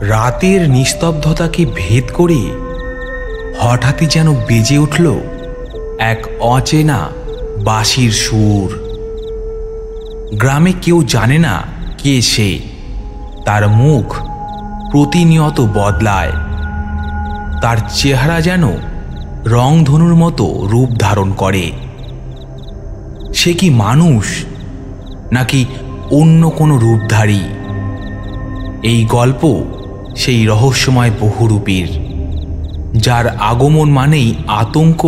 রাতের নিস্তব্ধতাকে ভেদ করে হঠাৎই যেন বেজে উঠল এক অচেনা বাঁশির সুর। গ্রামে কেউ জানে না কে সে, তার মুখ প্রতিনিয়ত বদলায়, তার চেহারা যেন রংধনুর মতো রূপ ধারণ করে। সে কি মানুষ নাকি অন্য কোনো রূপধারী? এই গল্প সেই রহস্যময় বহুরূপীর, যার আগমন মানেই আতঙ্ক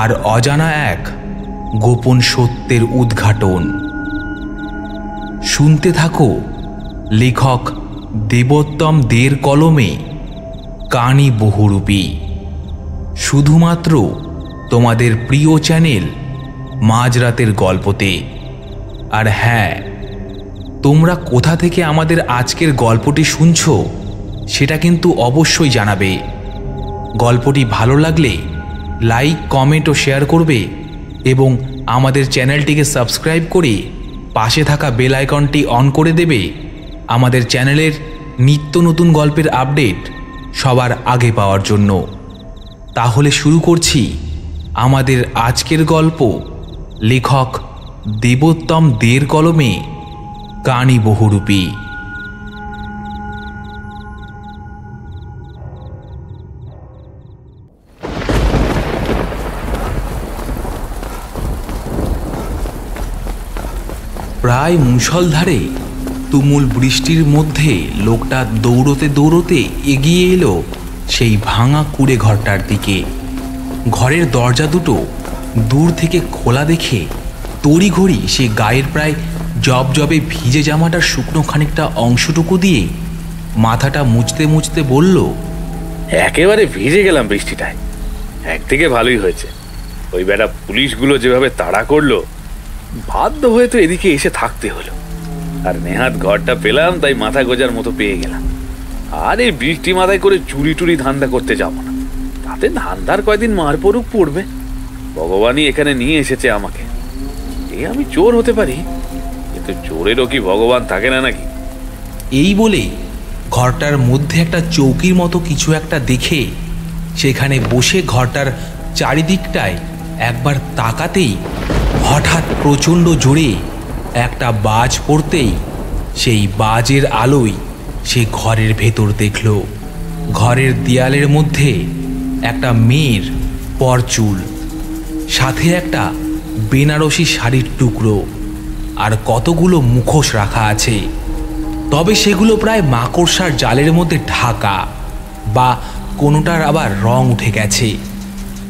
আর অজানা এক গোপন সত্যের উদ্ঘাটন। শুনতে থাকো লেখক দেবোত্তম দের কলমে কানি বহুরূপী, শুধুমাত্র তোমাদের প্রিয় চ্যানেল মাঝরাতের গল্পতে। আর হ্যাঁ, তোমরা কোথা থেকে আমাদের আজকের গল্পটি শুনছো সেটা কিন্তু অবশ্যই জানাবে। গল্পটি ভালো লাগলে লাইক, কমেন্ট ও শেয়ার করবে এবং আমাদের চ্যানেলটিকে সাবস্ক্রাইব করে পাশে থাকা বেল আইকনটি অন করে দেবে আমাদের চ্যানেলের নিত্য নতুন গল্পের আপডেট সবার আগে পাওয়ার জন্য। তাহলে শুরু করছি আমাদের আজকের গল্প, লেখক দেবোত্তম দের কলমে কানি বহুরূপী। প্রায় মুষলধারে তুমুল বৃষ্টির মধ্যে লোকটা দৌড়তে দৌড়তে এগিয়ে এলো সেই ভাঙা কুঁড়ে ঘরটার দিকে। ঘরের দরজা দুটো দূর থেকে খোলা দেখে তড়িঘড়ি সে গায়ের প্রায় জবজবে ভিজে জামাটার শুকনো খানিকটা অংশটুকু দিয়ে মাথাটা মুছতে মুছতে বলল, একেবারে ভিজে গেলাম বৃষ্টিটায়। একদিকে ভালোই হয়েছে, ওই বেটা পুলিশগুলো যেভাবে তাড়া করলো, বাধ্য হয়ে তো এদিকে এসে থাকতে হলো। আর নেহাত ঘরটা পেলাম, তাই মাথা গোজার মতো পেয়ে গেলাম। আর এই বৃষ্টি মাথায় করে চুরি টুরি ধান্দা করতে যাব না, তাতে ধান্দার কয়দিন মার পড়ুক পড়বে। ভগবানই এখানে নিয়ে এসেছে আমাকে। আমি চোর হতে পারি, কিন্তু চোরেরও কি ভগবান থাকে না নাকি? এই বলে ঘরটার মধ্যে একটা চৌকির মতো কিছু একটা দেখে সেখানে বসে ঘরটার চারিদিকটায় একবার তাকাতেই হঠাৎ প্রচণ্ড জোরে একটা বাজ পড়তেই সেই বাজের আলোয় সে ঘরের ভেতর দেখল ঘরের দেয়ালের মধ্যে একটা মেয়ের পরচুল, সাথে একটা বেনারসি শাড়ির টুকরো আর কতগুলো মুখোশ রাখা আছে। তবে সেগুলো প্রায় মাকড়সার জালের মধ্যে ঢাকা, বা কোনোটার আবার রং উঠে গেছে।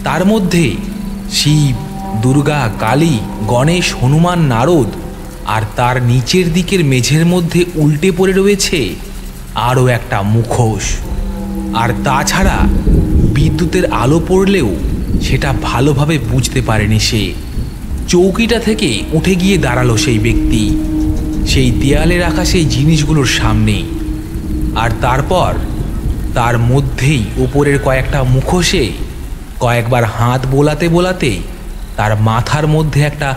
তার মধ্যে শিব, দুর্গা, কালী, গণেশ, হনুমান, নারদ, আর তার নিচের দিকের মেঝের মধ্যে উল্টে পড়ে রয়েছে আরও একটা মুখোশ। আর তাছাড়া বিদ্যুতের আলো পড়লেও সেটা ভালোভাবে বুঝতে পারেনি সে। চৌকিটা থেকে উঠে গিয়ে দাঁড়ালো সেই ব্যক্তি সেই দেয়ালে রাখা সেই জিনিসগুলোর সামনে। আর তারপর তার মধ্যেই উপরের কয়েকটা মুখোশে কয়েকবার হাত বোলাতে বোলাতে তার মাথার মধ্যে একটা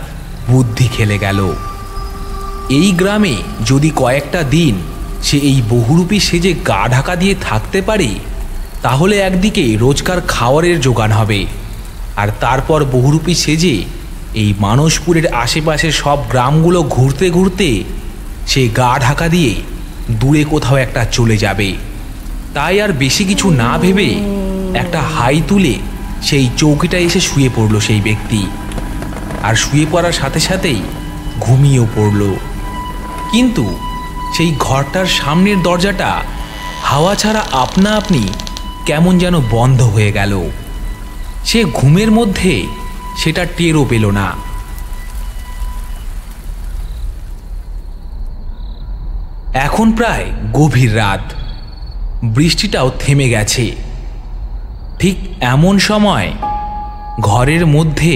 বুদ্ধি খেলে গেল। এই গ্রামে যদি কয়েকটা দিন সে এই বহুরূপী সেজে গা ঢাকা দিয়ে থাকতে পারে, তাহলে একদিকে রোজকার খাওয়ারের জোগান হবে, আর তারপর বহুরূপী সেজে এই মানসপুরের আশেপাশের সব গ্রামগুলো ঘুরতে ঘুরতে সে গা ঢাকা দিয়ে দূরে কোথাও একটা চলে যাবে। তাই আর বেশি কিছু না ভেবে একটা হাই তুলে সেই চৌকিটা এসে শুয়ে পড়ল সেই ব্যক্তি। আর শুয়ে পড়ার সাথে সাথেই ঘুমিয়েও পড়ল। কিন্তু সেই ঘরটার সামনের দরজাটা হাওয়া ছাড়া আপনা আপনি কেমন যেন বন্ধ হয়ে গেল। সে ঘুমের মধ্যে সেটা টেরও পেল না। এখন প্রায় গভীর রাত, বৃষ্টিটাও থেমে গেছে। ঠিক এমন সময় ঘরের মধ্যে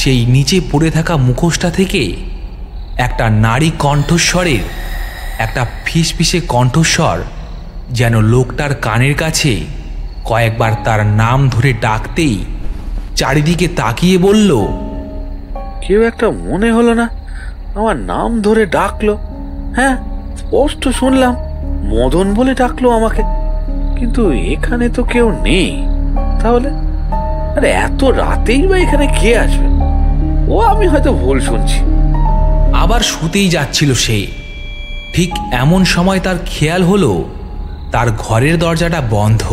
সেই নিচে পড়ে থাকা মুখোশটা থেকে একটা নারী কণ্ঠস্বরের একটা ফিসফিসে কণ্ঠস্বর যেন লোকটার কানের কাছে কয়েকবার তার নাম ধরে ডাকতেই চারিদিকে তাকিয়ে বলল, কেউ একটা মনে হলো না আমার নাম ধরে ডাকলো। হ্যাঁ, স্পষ্ট শুনলাম, মদন বলে ডাকলো আমাকে, কিন্তু এখানে তো কেউ নেই। তাহলে আরে এত রাতেই বা এখানে কে আসবে? ও আমি হয়তো ভুল শুনছি। আবার শুতেই যাচ্ছিল সে, ঠিক এমন সময় তার খেয়াল হলো তার ঘরের দরজাটা বন্ধ,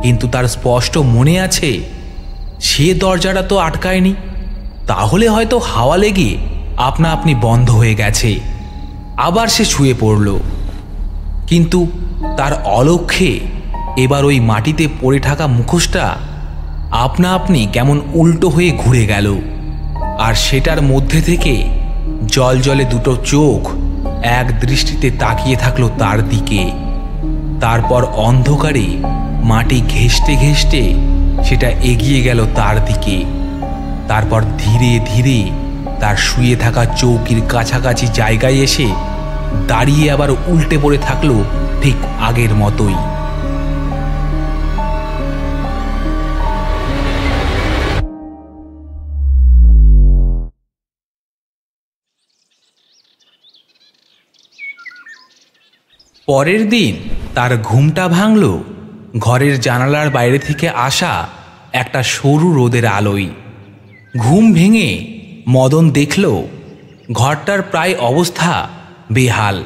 কিন্তু তার স্পষ্ট মনে আছে সে দরজাটা তো আটকায়নি। তাহলে হয়তো হাওয়া লেগে আপনা আপনি বন্ধ হয়ে গেছে। আবার সে শুয়ে পড়ল, কিন্তু তার অলক্ষ্যে এবার ওই মাটিতে পড়ে থাকা মুখোশটা আপনা আপনি কেমন উল্টো হয়ে ঘুরে গেল, আর সেটার মধ্যে থেকে জলজলে দুটো চোখ এক দৃষ্টিতে তাকিয়ে থাকলো তার দিকে। তারপর অন্ধকারে মাটি ঘেঁষতে ঘেঁষতে সেটা এগিয়ে গেল তার দিকে। তারপর ধীরে ধীরে তার শুয়ে থাকা চৌকির কাছাকাছি জায়গায় এসে দাঁড়িয়ে আবার উল্টে পড়ে থাকলো ঠিক আগের মতোই। পরের দিন তার ঘুমটা ভাঙল ঘরের জানালার বাইরে থেকে আসা একটা সরু রোদের আলোয়। ঘুম ভেঙে মদন দেখল ঘরটার প্রায় অবস্থা বেহাল,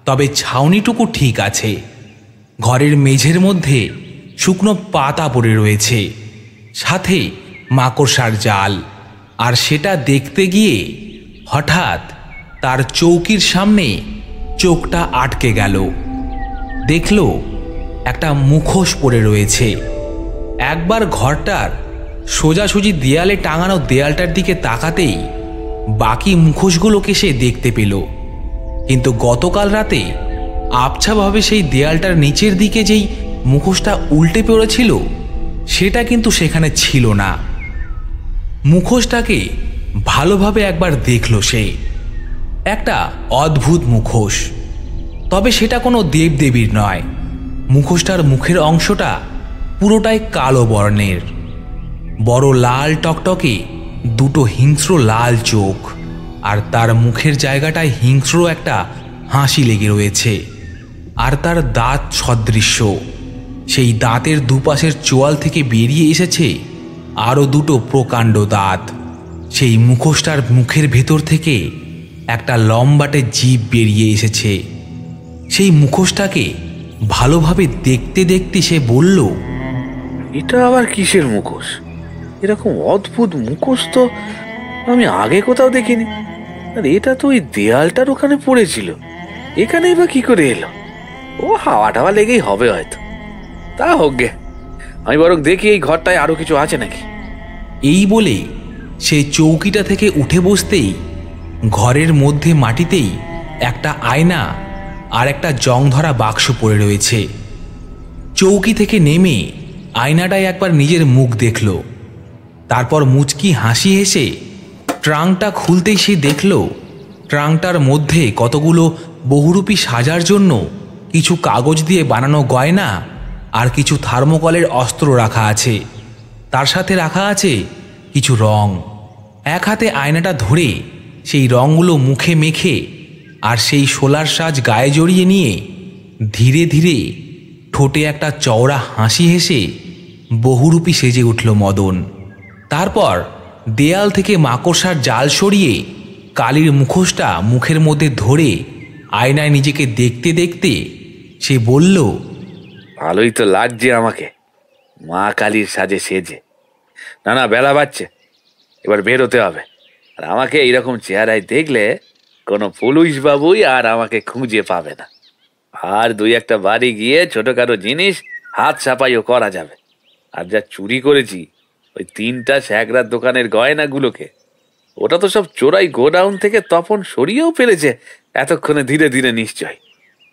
তবে ছাউনিটুকু ঠিক আছে। ঘরের মেঝের মধ্যে শুকনো পাতা পড়ে রয়েছে, সাথে মাকড়সার জাল। আর সেটা দেখতে গিয়ে হঠাৎ তার চৌকির সামনে চোখটা আটকে গেল। দেখল একটা মুখোশ পড়ে রয়েছে। একবার ঘরটার সোজাসুজি দেয়ালে টাঙানো দেয়ালটার দিকে তাকাতেই বাকি মুখোশগুলোকে সে দেখতে পেল, কিন্তু গতকাল রাতে আবছাভাবে সেই দেয়ালটার নিচের দিকে যেই মুখোশটা উল্টে পড়েছিল সেটা কিন্তু সেখানে ছিল না। মুখোশটাকে ভালোভাবে একবার দেখল সে, একটা অদ্ভুত মুখোশ, তবে সেটা কোনো দেবদেবীর নয়। মুখোশটার মুখের অংশটা পুরোটাই কালো বর্ণের, বড় লাল টকটকে দুটো হিংস্র লাল চোখ, আর তার মুখের জায়গাটায় হিংস্র একটা হাসি লেগে রয়েছে। আর তার দাঁত সদৃশ্য, সেই দাঁতের দুপাশের চোয়াল থেকে বেরিয়ে এসেছে আরও দুটো প্রকাণ্ড দাঁত। সেই মুখোশটার মুখের ভেতর থেকে একটা লম্বাটে জিভ বেরিয়ে এসেছে। সেই মুখোশটাকে ভালোভাবে দেখতে দেখতে সে বলল, এটা আবার কিসের মুখোশ? এরকম অদ্ভুত মুখোশ তো আমি আগে কোথাও দেখিনি। আর এটা তো ওই দেয়ালটার ওখানে পড়েছিল, এখানেই বা কি করে এলো? ও হাওয়া টাওয়া লেগেই হবে হয়তো। তা হোক গে, আমি বরং দেখি এই ঘরটায় আরো কিছু আছে নাকি। এই বলে সে চৌকিটা থেকে উঠে বসতেই ঘরের মধ্যে মাটিতেই একটা আয়না আর একটা জং ধরা বাক্স পড়ে রয়েছে। চৌকি থেকে নেমে আয়নাটায় একবার নিজের মুখ দেখল, তারপর মুচকি হাসি হেসে ট্রাঙ্কটা খুলতেই সে দেখল ট্রাঙ্কটার মধ্যে কতগুলো বহুরূপী সাজার জন্য কিছু কাগজ দিয়ে বানানো গয়না আর কিছু থার্মোকলের অস্ত্র রাখা আছে। তার সাথে রাখা আছে কিছু রং। এক হাতে আয়নাটা ধরে সেই রঙগুলো মুখে মেখে আর সেই শোলার সাজ গায়ে জড়িয়ে নিয়ে ধীরে ধীরে ঠোঁটে একটা চওড়া হাসি হেসে বহুরূপী সেজে উঠল মদন। তারপর দেয়াল থেকে মাকড়সার জাল সরিয়ে কালির মুখোশটা মুখের মধ্যে ধরে আয়নায় নিজেকে দেখতে দেখতে সে বলল, ভালোই তো লাগছে আমাকে মা কালীর সাজে সেজে। না না, বেলা বাজছে, এবার বেরোতে হবে। আর আমাকে এইরকম চেহারায় দেখলে কোনো পুলিশ বাবুই আর আমাকে খুঁজে পাবে না। আর দুই একটা বাড়ি গিয়ে ছোটখাটো জিনিস হাত সাপাইও করা যাবে। আর যা চুরি করেছি ওই 3টা স্যাকরার দোকানের গয়নাগুলোকে, ওটা তো সব চোরাই গোডাউন থেকে তপন সরিয়েও ফেলেছে এতক্ষণে ধীরে ধীরে নিশ্চয়।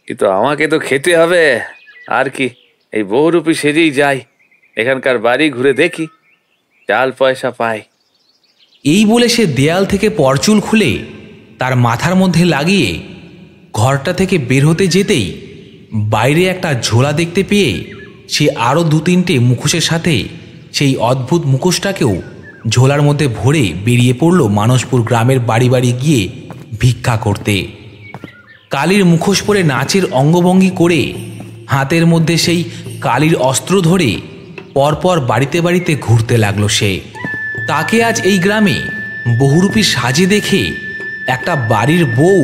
কিন্তু আমাকে তো খেতে হবে, আর কি এই বহুরূপী সেজেই যাই, এখানকার বাড়ি ঘুরে দেখি, চাল পয়সা পাই। এই বলে সে দেয়াল থেকে পরচুল খুলে তার মাথার মধ্যে লাগিয়ে ঘরটা থেকে বের হতে যেতেই বাইরে একটা ঝোলা দেখতে পেয়ে সে আরও 2-3টে মুখোশের সাথে সেই অদ্ভুত মুখোশটাকেও ঝোলার মধ্যে ভরে বেরিয়ে পড়ল মানসপুর গ্রামের বাড়ি বাড়ি গিয়ে ভিক্ষা করতে। কালীর মুখোশ পরে নাচের অঙ্গভঙ্গি করে হাতের মধ্যে সেই কালীর অস্ত্র ধরে পরপর বাড়িতে বাড়িতে ঘুরতে লাগলো সে। তাকে আজ এই গ্রামে বহুরূপী সাজে দেখে একটা বাড়ির বউ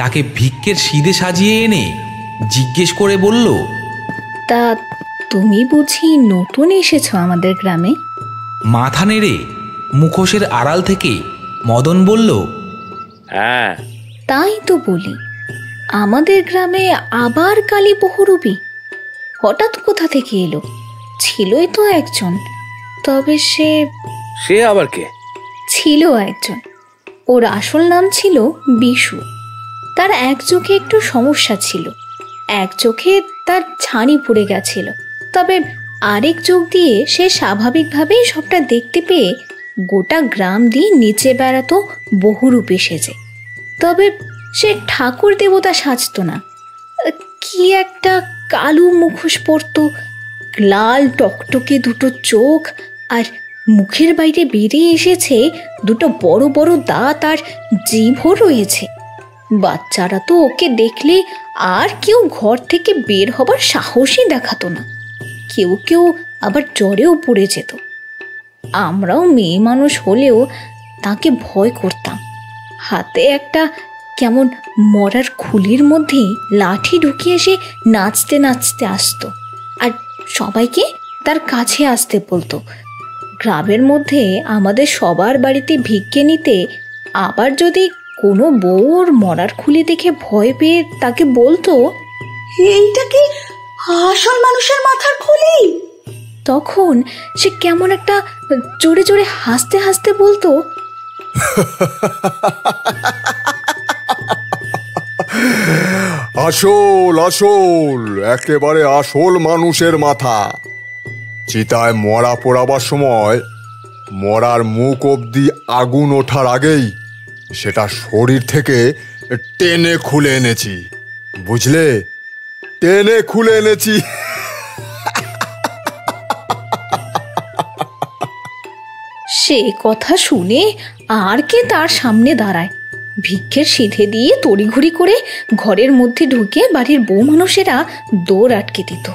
তাকে ভিক্ষের সিদে সাজিয়ে এনে জিজ্ঞেস করে বলল, তা তুমি বুঝি নতুন এসেছো আমাদের গ্রামে? মাথা নেড়ে মুখোশের আড়াল থেকে মদন বলল, হ্যাঁ। তাই তো বলি, আমাদের গ্রামে আবার কালী বহুরূপী হঠাৎ কোথা থেকে এলো? ছিলই তো একজন, তবে সে আবার কে? ছিল একজন, ওর আসল নাম ছিল বিশু। তার এক চোখে একটু সমস্যা ছিল, এক চোখে তার ছানি পড়ে গেছিল, তবে আরেক চোখ দিয়ে সে স্বাভাবিকভাবেই সবটা দেখতে পেয়ে গোটা গ্রাম দিয়ে নিচে বেড়াতো বহুরূপী সেজে। তবে সে ঠাকুর দেবতা সাজতো না, কি একটা কালো মুখোশ পরতো, লাল টকটকে দুটো চোখ, আর মুখের বাইরে বেরিয়ে এসেছে দুটো বড় বড় দাঁত, আর জিভও রয়েছে। বাচ্চারা তো ওকে দেখলে আর কেউ ঘর থেকে বের হবার সাহসই দেখাতো না, কেউ কেউ আবার জ্বরেও পড়ে যেত। আমরাও মেয়ে মানুষ হলেও তাকে ভয় করতাম। হাতে একটা কেমন মরার খুলির মধ্যে লাঠি ঢুকিয়ে সে নাচতে নাচতে আসতো, আর সবাইকে তার কাছে আসতে বলতো। গ্রামের মধ্যে আমাদের সবার বাড়িতে ভিক্ষে নিতে আবার যদি কোনো বউর মরার খুলি দেখে ভয় পেয়ে তাকে বলতো, এইটা কি আসল মানুষের মাথার খুলি? তখন সে কেমন একটা জোরে জোরে হাসতে হাসতে বলতো, আসল আসল একেবারে আসল মানুষের মাথা। চিতায় মরা পোড়াবার সময় মরার মুখ অবধি আগুন ওঠার আগেই সেটা শরীর থেকে টেনে খুলে এনেছি, বুঝলে? টেনে খুলে এনেছি। সে কথা শুনে আর কে তার সামনে দাঁড়ায়? ভিক্ষের সিধে দিয়ে তড়িঘড়ি করে ঘরের মধ্যে ঢুকে বাড়ির বউ মানুষেরা দৌড় আটকে দিত।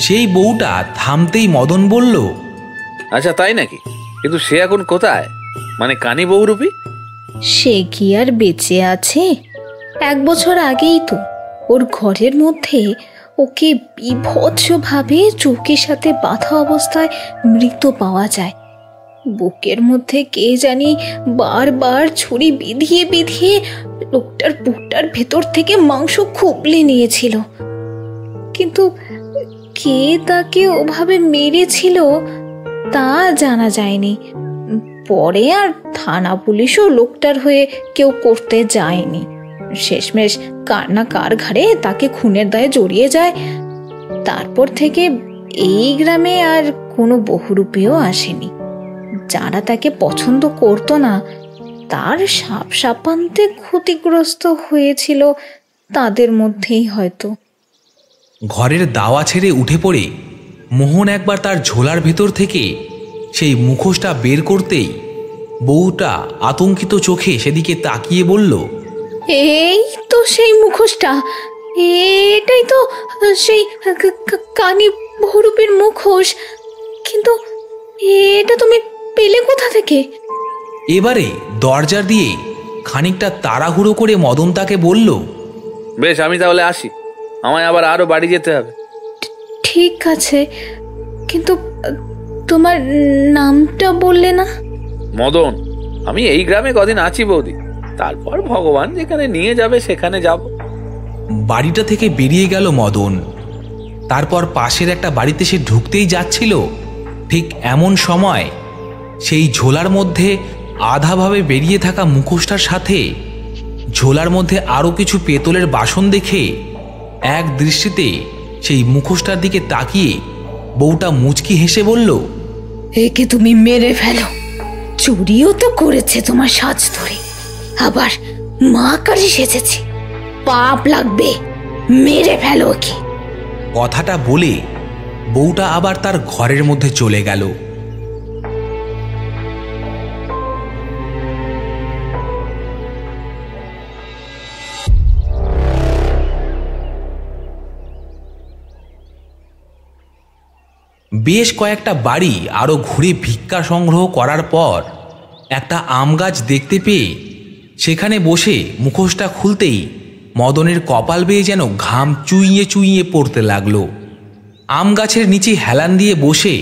সেই বউটা থামতেই মদন বলল, আচ্ছা তাই নাকি? কিন্তু সে এখন কোথায়? মানে কানী বহুরূপী? সে কি আর বেঁচে আছে? 1 বছর আগেই তো ওর ঘরের মধ্যে ওকে বিভৎসভাবে চৌকির সাথে বাঁধা অবস্থায় মৃত পাওয়া যায়। বুকের মধ্যে কে জানি বারবার ছুরি বিধিয়ে বিধিয়ে লোকটার বুকটার ভেতর থেকে মাংস খুবলে নিয়েছিল, কিন্তু কে তাকে ওভাবে মেরেছিল তা জানা যায়নি। পরে আর থানা পুলিশও লোকটার হয়ে কেউ করতে যায়নি। শেষমেশ কার না কার ঘাড়ে তাকে খুনের দায়ে জড়িয়ে যায়। তারপর থেকে এই গ্রামে আর কোনো বহুরূপীও আসেনি। যারা তাকে পছন্দ করতো না, তার সাপ সাপান্তে ক্ষতিগ্রস্ত হয়েছিল তাদের মধ্যেই হয়তো। ঘরের দাওয়া ছেড়ে উঠে পড়ে মোহন একবার তার ঝোলার ভেতর থেকে সেই মুখোশটা বের করতেই বউটা আতঙ্কিত চোখে সেদিকে তাকিয়ে বলল, এই তো সেই মুখোশটা, এটাই তো সেই কানী বহুরূপীর মুখোশ, কিন্তু এটা তুমি পেলে কোথা থেকে? এবারে দরজা দিয়ে খানিকটা তাড়াহুড়ো করে মদন তাকে বলল, বেশ, আমি তাহলে আসি, আমায় আবার আরো বাড়ি যেতে হবে। ঠিক আছে, কিন্তু তোমার নামটা বললে না? মদন। আমি এই গ্রামে কদিন আছি বৌদি, তারপর ভগবান যেখানে নিয়ে যাবে সেখানে যাব। বাড়িটা থেকে বেরিয়ে গেল মদন। তারপর পাশের একটা বাড়িতে সে ঢুকতেই যাচ্ছিল, ঠিক এমন সময় সেই ঝোলার মধ্যে আধাভাবে বেরিয়ে থাকা মুখোশটার সাথে ঝোলার মধ্যে আরও কিছু পেতলের বাসন দেখে এক দৃষ্টিতে সেই মুখোশটার দিকে তাকিয়ে বউটা মুচকি হেসে বলল, একে তুমি মেরে ফেলো, চুরিও তো করেছে তোমার সাজ ধরে, আবার মা কালী সেজেছে, পাপ লাগবে, মেরে ফেলো ওকে। কথাটা বলে বউটা আবার তার ঘরের মধ্যে চলে গেল। বেশ কয়েকটা বাড়ি আরও ঘুরে ভিক্ষা সংগ্রহ করার পর একটা আম গাছ দেখতে পেয়ে সেখানে বসে মুখোশটা খুলতেই মদনের কপাল বেয়ে যেন ঘাম চুইয়ে চুইয়ে পড়তে লাগলো। আম গাছের নিচে হেলান দিয়ে বসে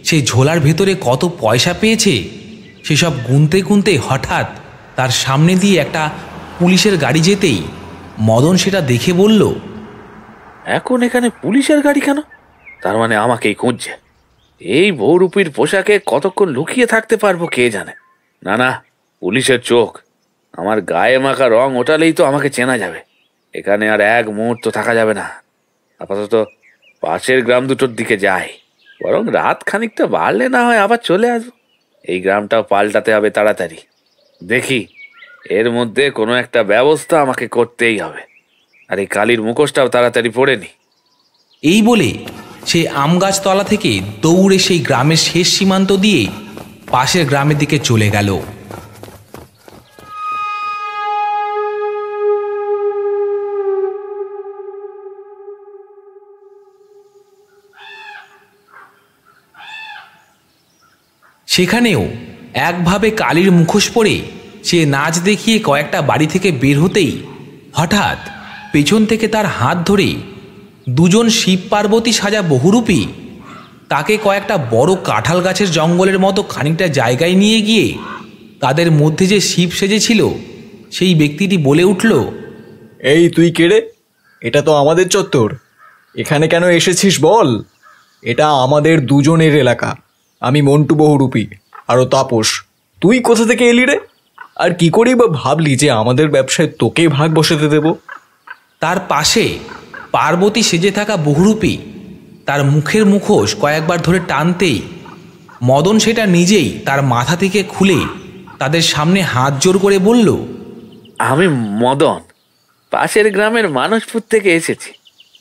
সে ঝোলার ভেতরে কত পয়সা পেয়েছে সেসব গুনতে গুনতে হঠাৎ তার সামনে দিয়ে একটা পুলিশের গাড়ি যেতেই মদন সেটা দেখে বলল, এখন এখানে পুলিশের গাড়ি কেন? তার মানে আমাকেই খুঁজছে। এই বহুরূপীর পোশাকে কতক্ষণ লুকিয়ে থাকতে পারবো কে জানে। না না, পুলিশের চোখ, আমার গায়ে মাখা রং ওঠালেই তো আমাকে চেনা যাবে। এখানে আর এক মুহূর্ত থাকা যাবে না। আপাতত পাশের গ্রাম দুটোর দিকে যাই, বরং রাত খানিকটা বাড়লে না হয় আবার চলে আসবো। এই গ্রামটাও পাল্টাতে হবে তাড়াতাড়ি। দেখি এর মধ্যে কোনো একটা ব্যবস্থা আমাকে করতেই হবে। আর এই কালির মুখোশটাও তাড়াতাড়ি পড়ে নি। এই বলে সে আম গাছতলা থেকে দৌড়ে সেই গ্রামের শেষ সীমান্ত দিয়ে পাশের গ্রামের দিকে চলে গেল। সেখানেও একভাবে কালির মুখোশ পরে সে নাচ দেখিয়ে কয়েকটা বাড়ি থেকে বের হতেই হঠাৎ পেছন থেকে তার হাত ধরে দুজন শিব পার্বতী সাজা বহুরূপী তাকে কয়েকটা বড় কাঁঠাল গাছের জঙ্গলের মতো খানিকটা জায়গায় নিয়ে গিয়ে তাদের মধ্যে যে শিব সেজেছিল সেই ব্যক্তিটি বলে উঠল, এই তুই কেড়ে? এটা তো আমাদের চত্বর, এখানে কেন এসেছিস বল? এটা আমাদের দুজনের এলাকা। আমি মন্টু বহুরূপী, আরও তাপস। তুই কোথা থেকে এলি রে? আর কি করেই বা ভাবলি যে আমাদের ব্যবসায় তোকেই ভাগ বসাতে দেব? তার পাশে পার্বতী সেজে থাকা বহুরূপী তার মুখের মুখোশ কয়েকবার ধরে টানতেই মদন সেটা নিজেই তার মাথা থেকে খুলে তাদের সামনে হাত জোর করে বলল, আমি মদন, পাশের গ্রামের মানসপুর থেকে এসেছি।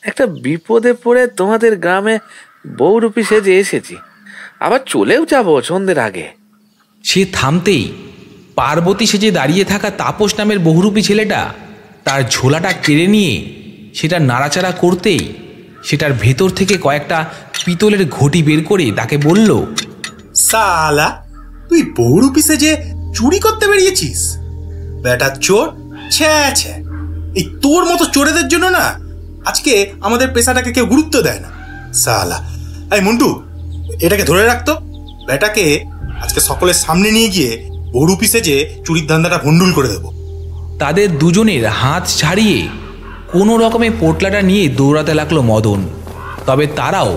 একটা বিপদে পড়ে তোমাদের গ্রামে বহুরূপী সেজে এসেছি, আবার চলেও যাবো সন্ধ্যের আগে। সে থামতেই পার্বতী সেজে দাঁড়িয়ে থাকা তাপস নামের বহুরূপী ছেলেটা তার ঝোলাটা কেড়ে নিয়ে সেটা নাড়াচাড়া করতেই সেটার ভেতর থেকে কয়েকটা পিতলের ঘটি বের করে তাকে বলল, সালা, তুই বহুরূপী সেজে চুরি করতে বেরিয়েছিস? বেটা চোর! ছ্যা ছ্যা, এই তোর মতো চোরেদের জন্য না আজকে আমাদের পেশাটাকে কেউ গুরুত্ব দেয় না। সালা, এই মন্টু, এটাকে ধরে রাখতো। বেটাকে আজকে সকলের সামনে নিয়ে গিয়ে বহুরূপী সেজে চুরির ধান্দাটা ভণ্ডুল করে দেবো। তাদের দুজনের হাত ছাড়িয়ে কোনো রকমে পোটলাটা নিয়ে দৌড়াতে লাগলো মদন। তবে তারাও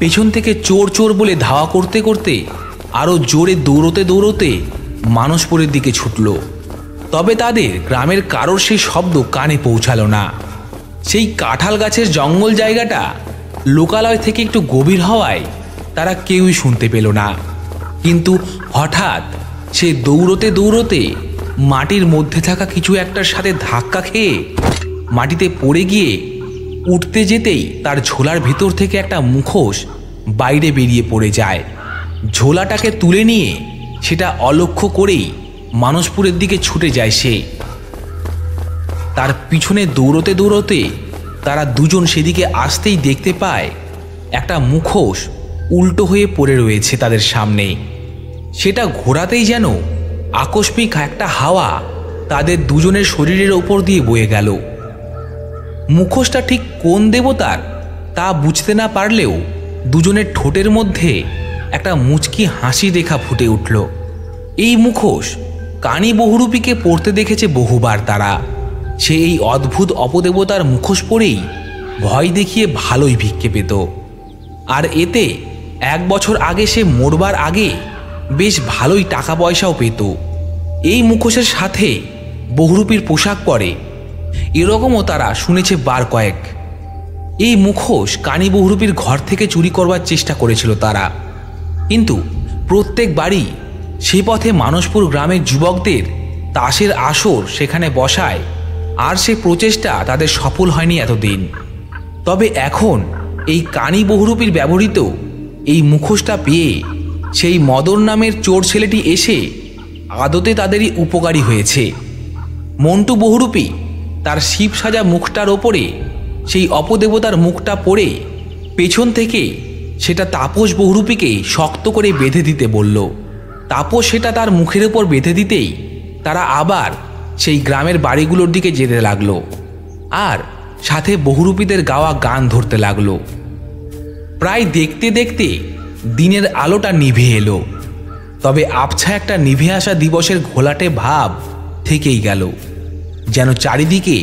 পেছন থেকে চোর চোর বলে ধাওয়া করতে করতে আরও জোরে দৌড়তে দৌড়তে মানসপুরের দিকে ছুটল। তবে তাদের গ্রামের কারোর সেই শব্দ কানে পৌঁছালো না। সেই কাঁঠাল গাছের জঙ্গল জায়গাটা লোকালয় থেকে একটু গভীর হওয়ায় তারা কেউই শুনতে পেল না। কিন্তু হঠাৎ সে দৌড়তে দৌড়তে মাটির মধ্যে থাকা কিছু একটার সাথে ধাক্কা খেয়ে মাটিতে পড়ে গিয়ে উঠতে যেতেই তার ঝোলার ভেতর থেকে একটা মুখোশ বাইরে বেরিয়ে পড়ে যায়। ঝোলাটাকে তুলে নিয়ে সেটা অলক্ষ্য করেই মানসপুরের দিকে ছুটে যায় সে। তার পিছনে দৌড়তে দৌড়তে তারা দুজন সেদিকে আসতেই দেখতে পায় একটা মুখোশ উল্টো হয়ে পড়ে রয়েছে তাদের সামনে। সেটা ঘোরাতেই যেন আকস্মিক একটা হাওয়া তাদের দুজনের শরীরের ওপর দিয়ে বয়ে গেল। মুখোশটা ঠিক কোন দেবতার তা বুঝতে না পারলেও দুজনের ঠোঁটের মধ্যে একটা মুচকি হাসি রেখা ফুটে উঠল। এই মুখোশ কানী বহুরূপীকে পড়তে দেখেছে বহুবার তারা। সে এই অদ্ভুত অপদেবতার মুখোশ পরেই ভয় দেখিয়ে ভালোই ভিক্ষে পেত। আর এতে 1 বছর আগে সে মরবার আগে বেশ ভালোই টাকা পয়সাও পেত। এই মুখোশের সাথে বহুরূপীর পোশাক পরে এরকমও তারা শুনেছে বার কয়েক। এই মুখোশ কানী বহুরূপীর ঘর থেকে চুরি করবার চেষ্টা করেছিল তারা, কিন্তু প্রত্যেকবারই সে পথে মানসপুর গ্রামের যুবকদের তাসের আসর সেখানে বসায়, আর সে প্রচেষ্টা তাদের সফল হয়নি এতদিন। তবে এখন এই কানী বহুরূপীর ব্যবহৃত এই মুখোশটা পেয়ে সেই মদন নামের চোর ছেলেটি এসে আদতে তাদেরই উপকারী হয়েছে। মন্টু বহুরূপী তার শিব সাজা মুখটার ওপরে সেই অপদেবতার মুখটা পরে পেছন থেকে সেটা তাপস বহুরূপীকে শক্ত করে বেঁধে দিতে বলল। তাপস সেটা তার মুখের উপর বেঁধে দিতেই তারা আবার সেই গ্রামের বাড়িগুলোর দিকে যেতে লাগলো, আর সাথে বহুরূপীদের গাওয়া গান ধরতে লাগলো। প্রায় দেখতে দেখতে দিনের আলোটা নিভে এলো, তবে আবছা একটা নিভে আসা দিবসের ঘোলাটে ভাব থেকেই গেল, যেন চারিদিকে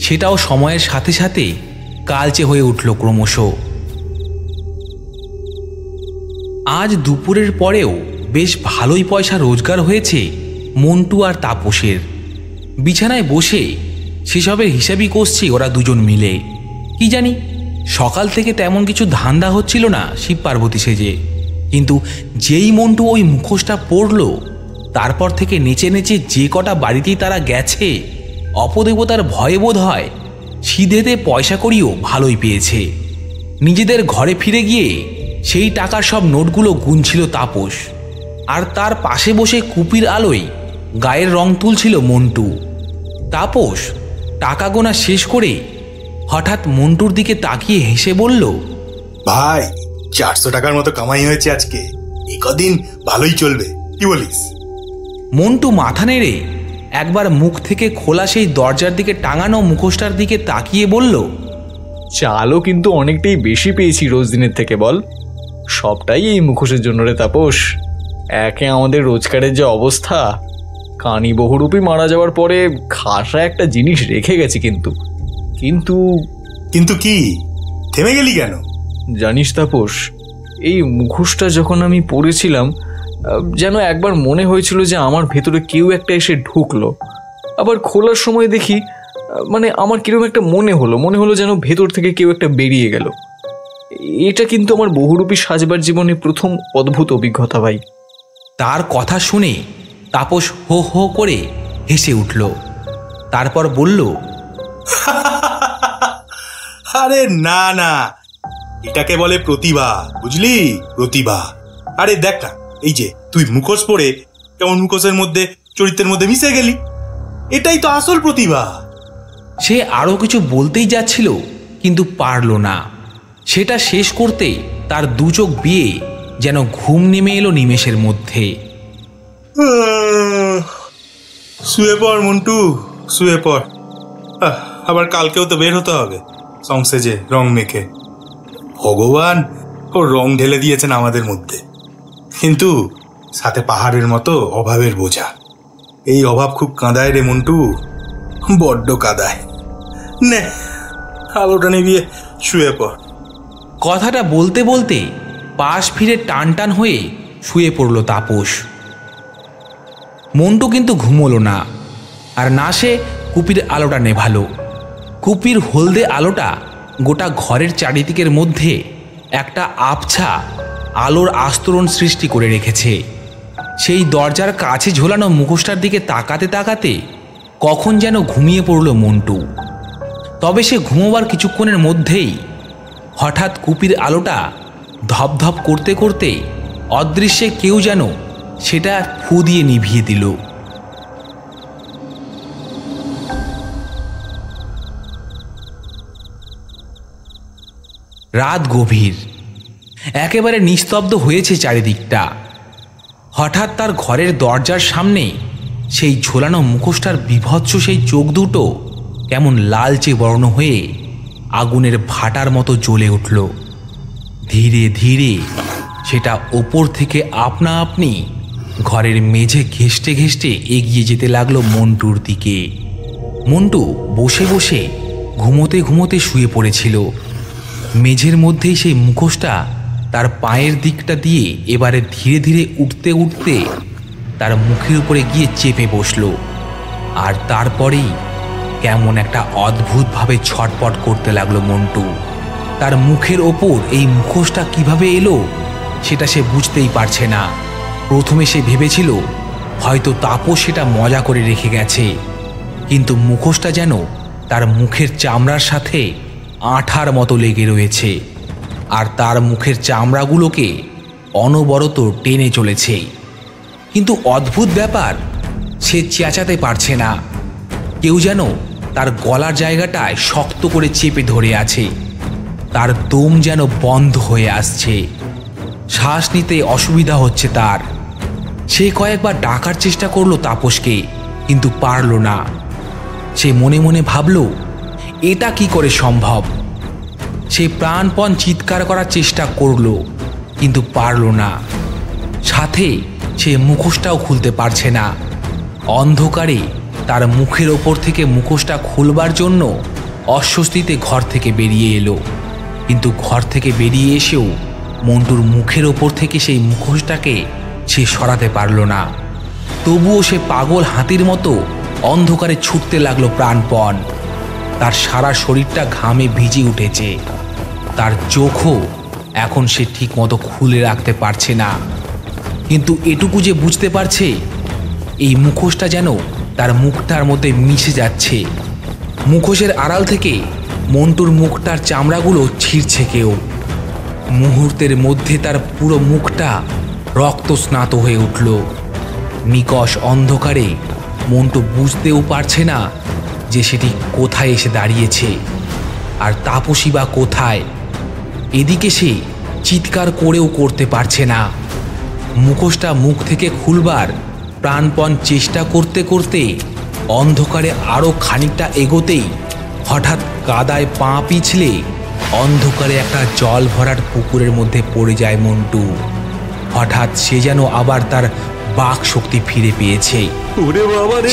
সেটাও সময়ের সাথে সাথে কালচে হয়ে উঠল ক্রমশ। আজ দুপুরের পরেও বেশ ভালোই পয়সা রোজগার হয়েছে মন্টু আর তাপসের। বিছানায় বসে সেসবের হিসাবই কষছে ওরা দুজন মিলে। কি জানি সকাল থেকে তেমন কিছু ধান্দা হচ্ছিল না শিব পার্বতী সেজে, কিন্তু যেই মন্টু ওই মুখোশটা পড়ল তারপর থেকে নেচে নেচে যে কটা বাড়িতেই তারা গেছে, অপদেবতার ভয়ে বোধ হয় সিধেতে পয়সা করিও ভালোই পেয়েছে। নিজেদের ঘরে ফিরে গিয়ে সেই টাকার সব নোটগুলো গুনছিল তাপস, আর তার পাশে বসে কুপির আলোয় গায়ের রং তুলছিল মন্টু। তাপস টাকা গোনা শেষ করে হঠাৎ মন্টুর দিকে তাকিয়ে হেসে বলল, ভাই 400 টাকার মতো কামাই হয়েছে আজকে, এই কদিন ভালোই চলবে, কি বলিস? মন্টু মাথা নেড়ে একবার মুখ থেকে খোলা সেই দরজার দিকে টাঙানো মুখোশটার দিকে তাকিয়ে বলল, চালও কিন্তু অনেকটাই বেশি পেয়েছি রোজ দিনের থেকে, বল? সবটাই এই মুখোশের জন্য রে তাপস। একে আমাদের রোজগারের যে অবস্থা, কানি বহুরূপী মারা যাওয়ার পরে খাসা একটা জিনিস রেখে গেছি, কিন্তু কিন্তু কিন্তু কি, থেমে গেলি কেন? জানিস তাপস, এই মুখোশটা যখন আমি পরেছিলাম যেন একবার মনে হয়েছিল যে আমার ভেতরে কেউ একটা এসে ঢুকলো, আবার খোলার সময় দেখি মানে আমার কিরকম একটা মনে হলো যেন ভেতর থেকে কেউ একটা বেরিয়ে গেল। এটা কিন্তু আমার বহুরূপী সাজবার জীবনে প্রথম অদ্ভুত অভিজ্ঞতা ভাই। তার কথা শুনে তাপস হো হো করে হেসে উঠল, তারপর বলল, আরে না না, এটাকে বলে প্রতিভা, বুঝলি? প্রতিভা। আরে দেখ না, এই যে তুই মুখোশ পরে কেমন মুখোশের মধ্যে চরিত্রের মধ্যে মিশে গেলি, এটাই তো আসল প্রতিভা। সে আরো কিছু বলতেই যাচ্ছিল কিন্তু পারল না। সেটা শেষ করতে তার দু চোখ বিয়ে যেন ঘুম নেমে এলো নিমেষের মধ্যে। শুয়ে পড় মন্টু, শুয়ে পড়। আবার কালকেও তো বের হতে হবে সংসেজে রং মেখে। ভগবান ও রং ঢেলে দিয়েছেন আমাদের মধ্যে, কিন্তু সাথে পাহাড়ের মতো অভাবের বোঝা। এই অভাব খুব কাঁদায় রে মন্টু, বড্ড কাঁদায়। নে আলোটা নিভিয়ে শুয়ে পড়। কথাটা বলতে বলতে পাশ ফিরে টান টান হয়ে শুয়ে পড়ল তাপস। মন্টু কিন্তু ঘুমোলো না, আর না সে কুপির আলোটা নেভালো। কুপির হলদে আলোটা গোটা ঘরের চারিদিকের মধ্যে একটা আবছা আলোর আস্তরণ সৃষ্টি করে রেখেছে। সেই দরজার কাছে ঝোলানো মুখোশটার দিকে তাকাতে তাকাতে কখন যেন ঘুমিয়ে পড়ল মন্টু। তবে সে ঘুমোবার কিছুক্ষণের মধ্যেই হঠাৎ কুপির আলোটা ধপধপ করতে করতে অদৃশ্যে কেউ যেন সেটা ফু দিয়ে নিভিয়ে দিল। রাত গভীর, একেবারে নিস্তব্ধ হয়েছে চারিদিকটা। হঠাৎ তার ঘরের দরজার সামনে সেই ঝোলানো মুখোশটার বিভৎস সেই চোখ দুটো কেমন লালচে বর্ণ হয়ে আগুনের ভাটার মতো জ্বলে উঠল। ধীরে ধীরে সেটা ওপর থেকে আপনা আপনি ঘরের মেঝে ঘেঁষটে ঘেঁষটে এগিয়ে যেতে লাগলো মন্টুর দিকে। মন্টু বসে বসে ঘুমোতে ঘুমোতে শুয়ে পড়েছিল। মেঝের মধ্যেই সেই মুখোশটা তার পায়ের দিকটা দিয়ে এবারে ধীরে ধীরে উঠতে উঠতে তার মুখের উপরে গিয়ে চেপে বসল। আর তারপরেই কেমন একটা অদ্ভুতভাবে ছটপট করতে লাগলো মন্টু। তার মুখের ওপর এই মুখোশটা কিভাবে এলো সেটা সে বুঝতেই পারছে না। প্রথমে সে ভেবেছিল হয়তো তাপস সেটা মজা করে রেখে গেছে, কিন্তু মুখোশটা যেন তার মুখের চামড়ার সাথে আঠার মতো লেগে রয়েছে, আর তার মুখের চামড়াগুলোকে অনবরত টেনে চলেছে। কিন্তু অদ্ভুত ব্যাপার, সে চেঁচাতে পারছে না। কেউ যেন তার গলার জায়গাটায় শক্ত করে চেপে ধরে আছে। তার দম যেন বন্ধ হয়ে আসছে। শ্বাস নিতে অসুবিধা হচ্ছে তার। সে কয়েকবার ডাকার চেষ্টা করলো তাপসকে, কিন্তু পারল না। সে মনে মনে ভাবল, এটা কি করে সম্ভব। সে প্রাণপণ চিৎকার করার চেষ্টা করলো, কিন্তু পারল না। সাথে সে মুখোশটাও খুলতে পারছে না। অন্ধকারে তার মুখের ওপর থেকে মুখোশটা খুলবার জন্য অস্বস্তিতে ঘর থেকে বেরিয়ে এলো, কিন্তু ঘর থেকে বেরিয়ে এসেও মন্টুর মুখের ওপর থেকে সেই মুখোশটাকে সে সরাতে পারল না। তবুও সে পাগল হাতির মতো অন্ধকারে ছুটতে লাগলো প্রাণপণ। তার সারা শরীরটা ঘামে ভিজে উঠেছে। তার চোখও এখন সে ঠিক মতো খুলে রাখতে পারছে না, কিন্তু এটুকু যে বুঝতে পারছে, এই মুখোশটা যেন তার মুখটার মধ্যে মিশে যাচ্ছে। মুখোশের আড়াল থেকে মন্টুর মুখটার চামড়াগুলো ছিঁড়ছে কেউ। মুহূর্তের মধ্যে তার পুরো মুখটা রক্তস্নাত হয়ে উঠল। নিকষ অন্ধকারে মন্টু বুঝতেও পারছে না যে সেটি কোথায় এসে দাঁড়িয়েছে, আর তাপসী বা কোথায়। এদিকে সে চিৎকার করেও করতে পারছে না। মুখোশটা মুখ থেকে খুলবার প্রাণপণ চেষ্টা করতে করতে অন্ধকারে আরও খানিকটা এগোতেই হঠাৎ কাদায় পা পিছলে অন্ধকারে একটা জল ভরার পুকুরের মধ্যে পড়ে যায় মন্টু। হঠাৎ সে যেন আবার তার বাক শক্তি ফিরে পেয়েছে।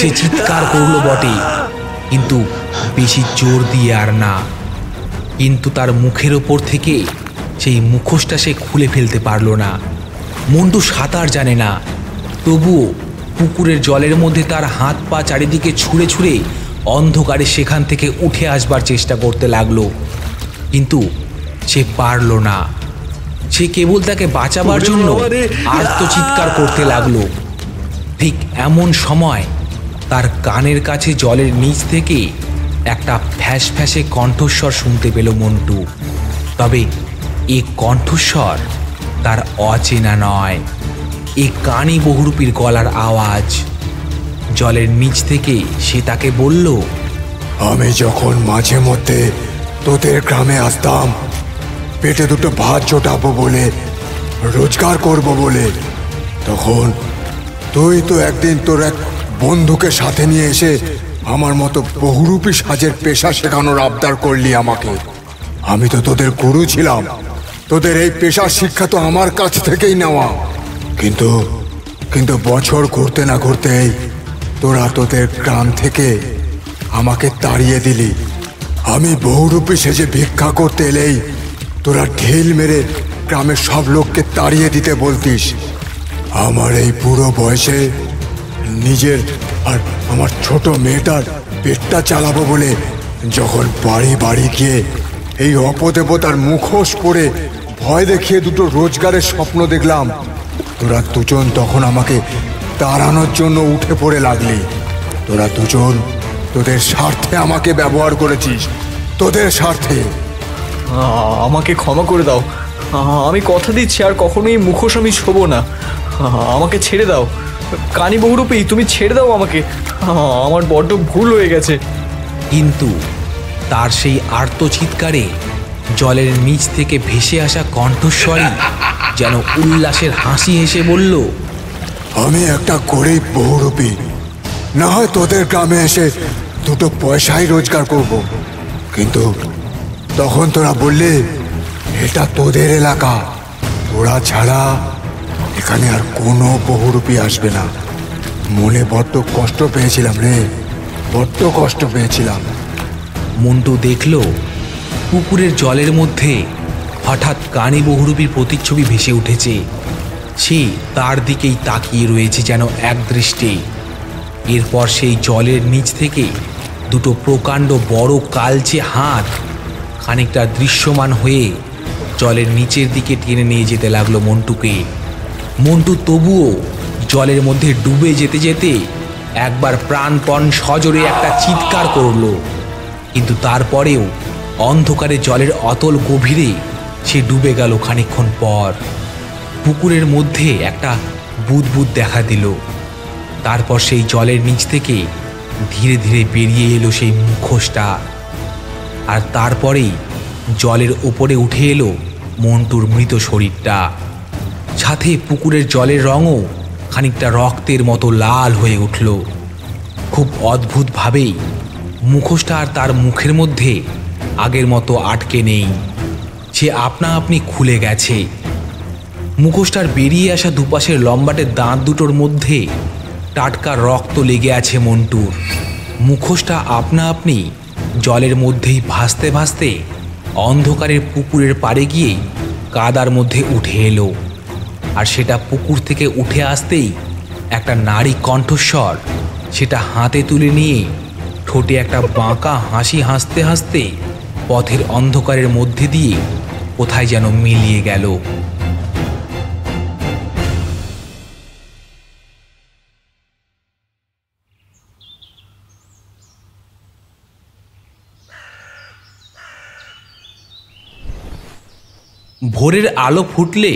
সে চিৎকার করলো বটে, কিন্তু বেশি জোর দিয়ে আর না। কিন্তু তার মুখের ওপর থেকে সেই মুখোশটা সে খুলে ফেলতে পারল না। মন্টু সাঁতার জানে না, তবুও পুকুরের জলের মধ্যে তার হাত পা চারিদিকে ছুঁড়ে ছুঁড়ে অন্ধকারে সেখান থেকে উঠে আসবার চেষ্টা করতে লাগলো, কিন্তু সে পারল না। সে কেবল তাকে বাঁচাবার জন্য আর্তচিৎকার করতে লাগলো। ঠিক এমন সময় তার কানের কাছে জলের নিচ থেকে একটা ফ্যাঁস ফ্যাঁসে কণ্ঠস্বর শুনতে পেল মন্টু। তবে এ কণ্ঠস্বর তার অচেনা নয়, এ কানি বহুরূপীর গলার আওয়াজ। জলের নিচ থেকে সে তাকে বলল, আমি যখন মাঝে মধ্যে তোদের গ্রামে আসতাম পেটে দুটো ভাত জোটাবো বলে, রোজগার করব বলে, তখন তুই তো একদিন তোর এক বন্ধুকে সাথে নিয়ে এসে আমার মতো বহুরূপী সাজের পেশা শেখানোর আবদার করলি আমাকে। আমি তো তোদের গুরু ছিলাম, তোদের এই পেশার শিক্ষা তো আমার কাছ থেকেই নেওয়া। কিন্তু কিন্তু বছর ঘুরতে না ঘুরতেই তোরা তোদের গ্রাম থেকে আমাকে তাড়িয়ে দিলি। আমি বহুরূপী সেজে ভিক্ষা করতে এলেই তোরা ঢিল মেরে গ্রামের সব লোককে তাড়িয়ে দিতে বলতিস। আমার এই বুড়ো বয়সে নিজের আর আমার ছোট মেয়েটার পেটটা চালাবো বলে যখন বাড়ি বাড়ি গিয়ে এই অপদেবতার মুখোশ পরে ভয় দেখিয়ে দুটো রোজগারের স্বপ্ন দেখলাম, তোরা দুজন তখন আমাকে তাড়ানোর জন্য উঠে পড়ে লাগলি। তোরা দুজন তোদের স্বার্থে আমাকে ব্যবহার করেছিস, তোদের স্বার্থে। আমাকে ক্ষমা করে দাও। আমি কথা দিচ্ছি আর কখনোই মুখোশ আমি ছোবো না। আমাকে ছেড়ে দাও কানি বহুরূপী, তুমি ছেড়ে দাও আমাকে। আমার বড্ড ভুল হয়ে গেছে। কিন্তু তার সেই আর্তচিৎকারে জলের নিচ থেকে ভেসে আসা কণ্ঠস্বরই যেন উল্লাসের হাসি হেসে বলল, আমি একটা গরিব বহুরূপী, না হয় তোদের গ্রামে এসে দুটো পয়সাই রোজগার করব, কিন্তু তখন তোরা বললে এটা তোদের এলাকা, তোরা ছাড়া এখানে আর কোনো বহুরূপী আসবে না। মনে বড্ড কষ্ট পেয়েছিলাম রে, বড্ড কষ্ট পেয়েছিলাম। মন্টু দেখল পুকুরের জলের মধ্যে হঠাৎ কানি বহুরূপীর প্রতিচ্ছবি ভেসে উঠেছে। সে তার দিকেই তাকিয়ে রয়েছে যেন একদৃষ্টে। এরপর সেই জলের নিচ থেকে দুটো প্রকাণ্ড বড় কালচে হাত খানিকটা দৃশ্যমান হয়ে জলের নিচের দিকে টেনে নিয়ে যেতে লাগলো মন্টুকে। মন্টু তবুও জলের মধ্যে ডুবে যেতে যেতে একবার প্রাণপণ সজোরে একটা চিৎকার করল, কিন্তু তারপরেও অন্ধকারে জলের অতল গভীরে সে ডুবে গেল। খানিকক্ষণ পর পুকুরের মধ্যে একটা বুদবুদ দেখা দিল। তারপর সেই জলের নিচ থেকে ধীরে ধীরে বেরিয়ে এলো সেই মুখোশটা, আর তারপরেই জলের ওপরে উঠে এলো মন্টুর মৃত শরীরটা। সাথে পুকুরের জলের রঙও খানিকটা রক্তের মতো লাল হয়ে উঠল। খুব অদ্ভুতভাবেই মুখোশটা আর তার মুখের মধ্যে আগের মতো আটকে নেই, সে আপনা আপনি খুলে গেছে। মুখোশটার বেরিয়ে আসা দুপাশের লম্বাটে দাঁত দুটোর মধ্যে টাটকা রক্ত লেগে আছে মন্টুর। মুখোশটা আপনা আপনি জলের মধ্যেই ভাসতে ভাসতে অন্ধকারের পুকুরের পাড়ে গিয়ে কাদার মধ্যে উঠে এলো। আর সেটা পুকুর থেকে উঠে আসতেই একটা নারী কণ্ঠস্বর সেটা হাতে তুলে নিয়ে ঠোঁটে একটা বাঁকা হাসি হাসতে হাসতে পথের অন্ধকারের মধ্যে দিয়ে কোথায় যেন মিলিয়ে গেল। ভোরের আলো ফুটলে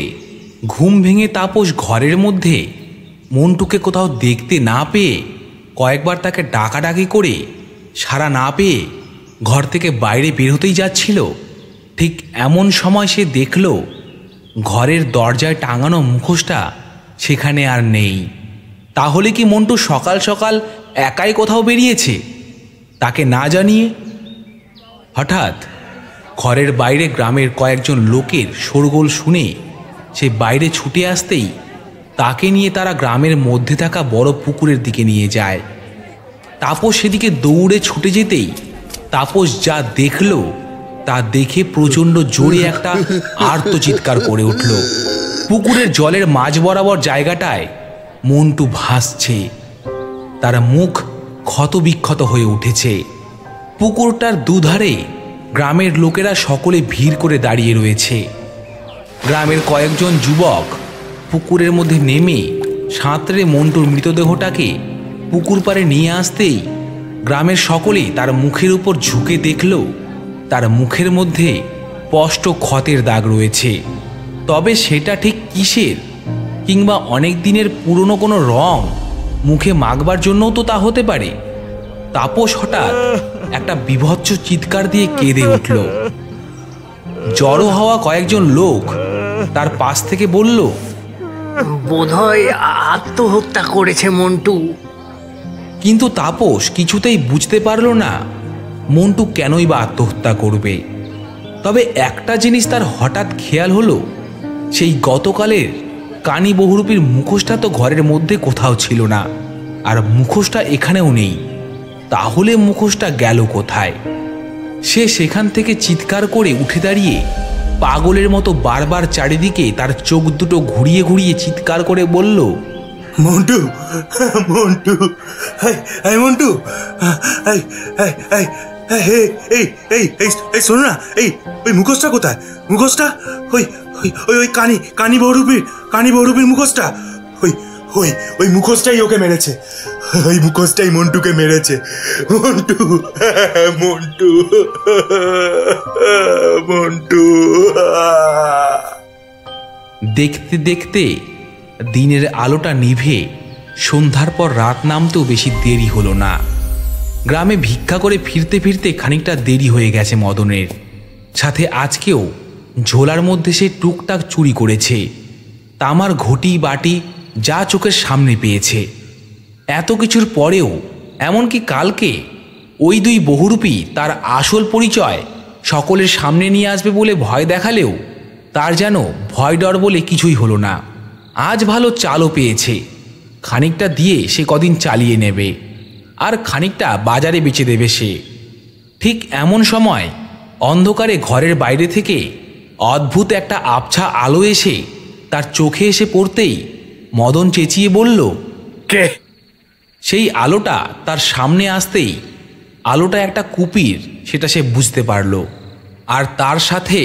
ঘুম ভেঙে তাপস ঘরের মধ্যে মন্টুকে কোথাও দেখতে না পেয়ে কয়েকবার তাকে ডাকাডাকি করে সাড়া না পেয়ে ঘর থেকে বাইরে বের হতেই যাচ্ছিল। ঠিক এমন সময় সে দেখল ঘরের দরজায় টাঙানো মুখোশটা সেখানে আর নেই। তাহলে কি মন্টু সকাল সকাল একাই কোথাও বেরিয়েছে, তাকে না জানিয়ে? হঠাৎ ঘরের বাইরে গ্রামের কয়েকজন লোকের শোরগোল শুনে সে বাইরে ছুটে আসতেই তাকে নিয়ে তারা গ্রামের মধ্যে থাকা বড় পুকুরের দিকে নিয়ে যায়। তাপস সেদিকে দৌড়ে ছুটে যেতেই তাপস যা দেখল তা দেখে প্রচণ্ড জোরে একটা আর্তচিৎকার করে উঠল। পুকুরের জলের মাঝ বরাবর জায়গাটায় মন্টু ভাসছে, তার মুখ ক্ষতবিক্ষত হয়ে উঠেছে। পুকুরটার দুধারে গ্রামের লোকেরা সকলে ভিড় করে দাঁড়িয়ে রয়েছে। গ্রামের কয়েকজন যুবক পুকুরের মধ্যে নেমে সাঁতরে মন্টুর মৃতদেহটাকে পুকুর পাড়ে নিয়ে আসতেই গ্রামের সকলেই তার মুখের উপর ঝুঁকে দেখল তার মুখের মধ্যে স্পষ্ট ক্ষতের দাগ রয়েছে। তবে সেটা ঠিক কিসের, কিংবা অনেক দিনের পুরনো কোনো রং মুখে মাখবার জন্যও তো তা হতে পারে। তাপস হঠাৎ একটা বীভৎস চিৎকার দিয়ে কেঁদে উঠল। জড়ো হওয়া কয়েকজন লোক তার পাশ থেকে বলল, বোধহয় আত্মহত্যা করেছে মন্টু। কিন্তু তাপস কিছুতেই বুঝতে পারল না মন্টু কেনই বা আত্মহত্যা করবে। তবে একটা জিনিস তার হঠাৎ খেয়াল হলো, সেই গতকালের কানি বহুরূপীর মুখোশটা তো ঘরের মধ্যে কোথাও ছিল না, আর মুখোশটা এখানেও নেই। তাহলে মুখোশটা গেল কোথায়? সে সেখান থেকে চিৎকার করে উঠে দাঁড়িয়ে পাগলের মতো বারবার চারিদিকে তার চোখ দুটো ঘুরিয়ে ঘুরিয়ে চিৎকার করে বলল, মন্টু, মন্টু, মন্টু, এই শোনো না, ওই মুখোশটা কোথায়? মুখোশটা ওই ওই ওই কানি বহুরূপীর মুখোশটা, ওই মুখোশটাই ওকে মেরেছে, ওই মুখোশটাই মন্টুকে মেরেছে। মন্টু, মন্টু, মন্টু। দেখতে দেখতে দিনের আলোটা নিভে সন্ধ্যার পর রাত নামতেও বেশি দেরি হলো না। গ্রামে ভিক্ষা করে ফিরতে ফিরতে খানিকটা দেরি হয়ে গেছে মদনের। সাথে আজকেও ঝোলার মধ্যে সে টুকটাক চুরি করেছে, তামার ঘটি বাটি যা চোখের সামনে পেয়েছে। এত কিছুর পরেও এমনকি কালকে ওই দুই বহুরূপী তার আসল পরিচয় সকলের সামনে নিয়ে আসবে বলে ভয় দেখালেও তার যেন ভয় ডর বলে কিছুই হলো না। আজ ভালো চালও পেয়েছে, খানিকটা দিয়ে সে কদিন চালিয়ে নেবে, আর খানিকটা বাজারে বেচে দেবে সে। ঠিক এমন সময় অন্ধকারে ঘরের বাইরে থেকে অদ্ভুত একটা আবছা আলো এসে তার চোখে এসে পড়তেই মদন চেঁচিয়ে বলল, কে? সেই আলোটা তার সামনে আসতেই আলোটা একটা কুপির সেটা সে বুঝতে পারল। আর তার সাথে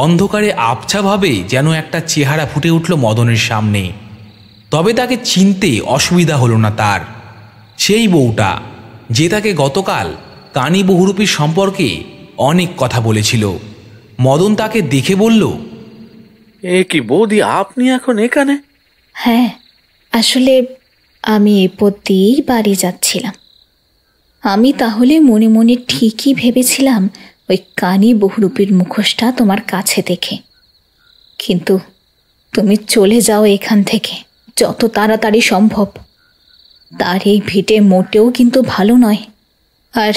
অন্ধকারে আবছাভাবে যেন একটা চেহারা ফুটে উঠল মদনের সামনে। তবে তাকে চিনতে অসুবিধা হলো না তার। সেই বউটা যে তাকে গতকাল কানি বহুরূপীর সম্পর্কে অনেক কথা বলেছিল। মদন তাকে দেখে বলল, এ কি বৌদি, আপনি এখন এখানে? হ্যাঁ, আসলে আমি এই পথ দিয়েই বাড়ি যাচ্ছিলাম। আমি তাহলে মনে মনে ঠিকই ভেবেছিলাম ওই কানি বহুরূপীর মুখোশটা তোমার কাছে দেখে, কিন্তু তুমি চলে যাও এখান থেকে যত তাড়াতাড়ি সম্ভব। তার এই ভিটে মোটেও কিন্তু ভালো নয়। আর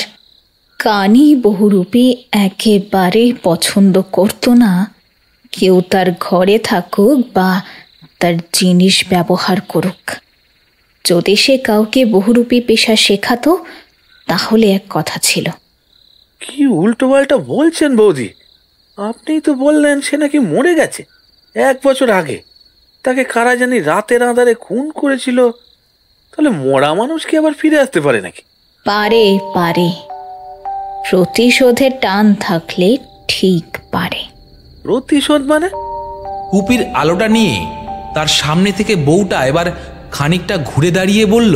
কানি বহুরূপী একেবারে পছন্দ করতো না কেউ তার ঘরে থাকুক বা তার জিনিস ব্যবহার করুক। যদি সে কাউকে বহুরূপী পেশা শেখাতো তাহলে এক কথা ছিল। কি উল্টো পাল্টা বলছেন বৌদি? আপনি তো বললেন সে নাকি মরে গেছে 1 বছর আগে। তাকে কারা জানি রাতের আঁধারে খুন করেছিল। তাহলে মরা মানুষ কি আবার ফিরে আসতে পারে নাকি? পারে পারে, প্রতিশোধের টান থাকলে ঠিক পারে। প্রতিশোধ মানে? কুপির আলোটা নিয়ে তার সামনে থেকে বউটা এবার খানিকটা ঘুরে দাঁড়িয়ে বলল,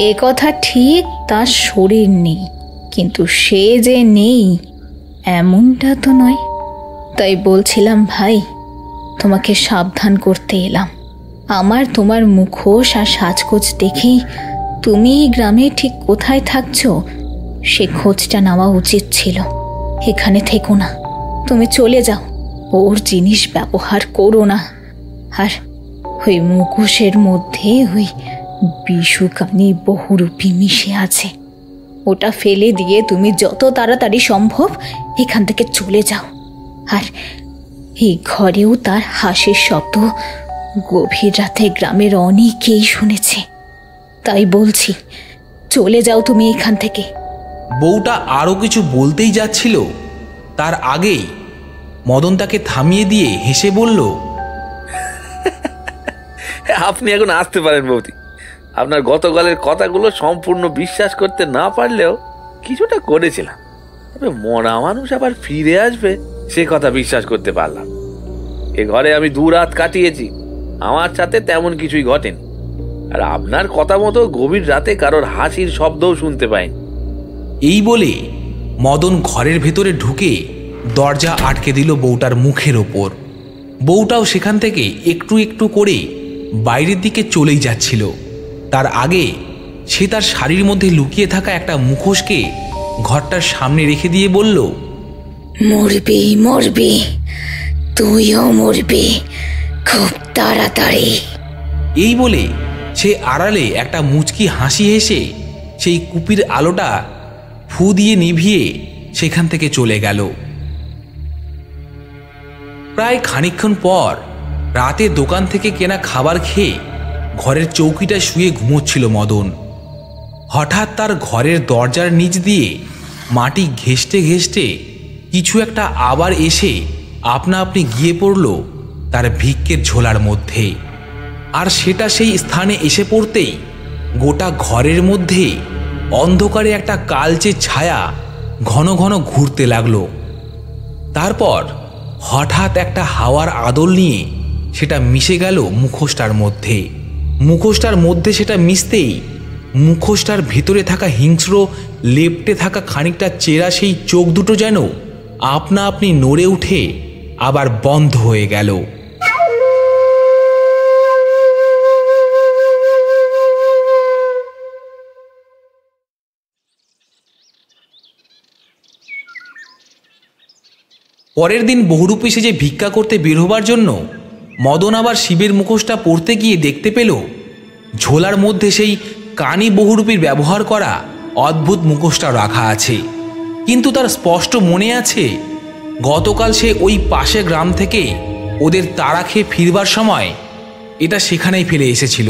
এ কথা ঠিক, তার শরীর নেই, কিন্তু সে যে নেই এমনটা তো নয়। তাই বলছিলাম ভাই, তোমাকে সাবধান করতে এলাম। আমার তোমার মুখোশ আর সাজগোজ দেখেই তুমি এই গ্রামে ঠিক কোথায় থাকছো সে খোঁজটা নেওয়া উচিত ছিল। এখানে থেকো না, তুমি চলে যাও। ওর জিনিস ব্যবহার করো না। আর ওই মুখোশের মধ্যে ওই বিশুকানি বহুরূপী মিশে আছে, ওটা ফেলে দিয়ে তুমি যত তাড়াতাড়ি সম্ভব এখান থেকে চলে যাও। আর এই ঘরেও তার হাসির শব্দ গভীর রাতে গ্রামের অনেকেই শুনেছে। তাই বলছি, চলে যাও তুমি এখান থেকে। বউটা আরও কিছু বলতেই যাচ্ছিল, তার আগেই মদন তাকে থামিয়ে দিয়ে হেসে বলল, আপনি এখন আসতে পারেন বৌদি। আপনার গতকালের কথাগুলো সম্পূর্ণ বিশ্বাস করতে না পারলেও কিছুটা করেছিলাম। তবে মরা মানুষ আবার ফিরে আসবে সে কথা বিশ্বাস করতে পারলাম। এ ঘরে আমি 2 রাত কাটিয়েছি, আমার সাথে তেমন কিছুই ঘটেনি। আর আপনার কথা মতো গভীর রাতে কারোর হাসির শব্দও শুনতে পাইনি। এই বলে মদন ঘরের ভেতরে ঢুকে দরজা আটকে দিল বউটার মুখের ওপর। বউটাও সেখান থেকে একটু একটু করে বাইরের দিকে চলেই যাচ্ছিল। তার আগে সে তার শাড়ির মধ্যে লুকিয়ে থাকা একটা মুখোশকে ঘরটার সামনে রেখে দিয়ে বলল, মরবি মরবি, তুইও মরবি খুব তাড়াতাড়ি। এই বলে সে আড়ালে একটা মুচকি হাসি হেসে সেই কুপির আলোটা ফু দিয়ে নিভিয়ে সেখান থেকে চলে গেল। প্রায় খানিকক্ষণ পর রাতে দোকান থেকে কেনা খাবার খেয়ে ঘরের চৌকিটা শুয়ে ঘুমোচ্ছিল মদন। হঠাৎ তার ঘরের দরজার নিচ দিয়ে মাটি ঘেঁষতে ঘেঁষতে কিছু একটা আবার এসে আপনা আপনি গিয়ে পড়ল তার ভিক্ষের ঝোলার মধ্যে। আর সেটা সেই স্থানে এসে পড়তেই গোটা ঘরের মধ্যে অন্ধকারে একটা কালচে ছায়া ঘন ঘন ঘুরতে লাগলো। তারপর হঠাৎ একটা হাওয়ার আদল নিয়ে সেটা মিশে গেল মুখোশটার মধ্যে। মুখোশটার মধ্যে সেটা মিশতেই মুখোশটার ভিতরে থাকা হিংস্র লেপ্টে থাকা খানিকটা চেরা সেই চোখ দুটো যেন আপনা আপনি নড়ে উঠে আবার বন্ধ হয়ে গেল। পরের দিন বহুরূপী সেজে ভিক্ষা করতে বের হবার জন্য মদন আবার শিবের মুখোশটা পরতে গিয়ে দেখতে পেল ঝোলার মধ্যে সেই কানি বহুরূপীর ব্যবহার করা অদ্ভুত মুখোশটা রাখা আছে। কিন্তু তার স্পষ্ট মনে আছে গতকাল সে ওই পাশে গ্রাম থেকে ওদের তাড়া খেয়ে ফিরবার সময় এটা সেখানেই ফেলে এসেছিল।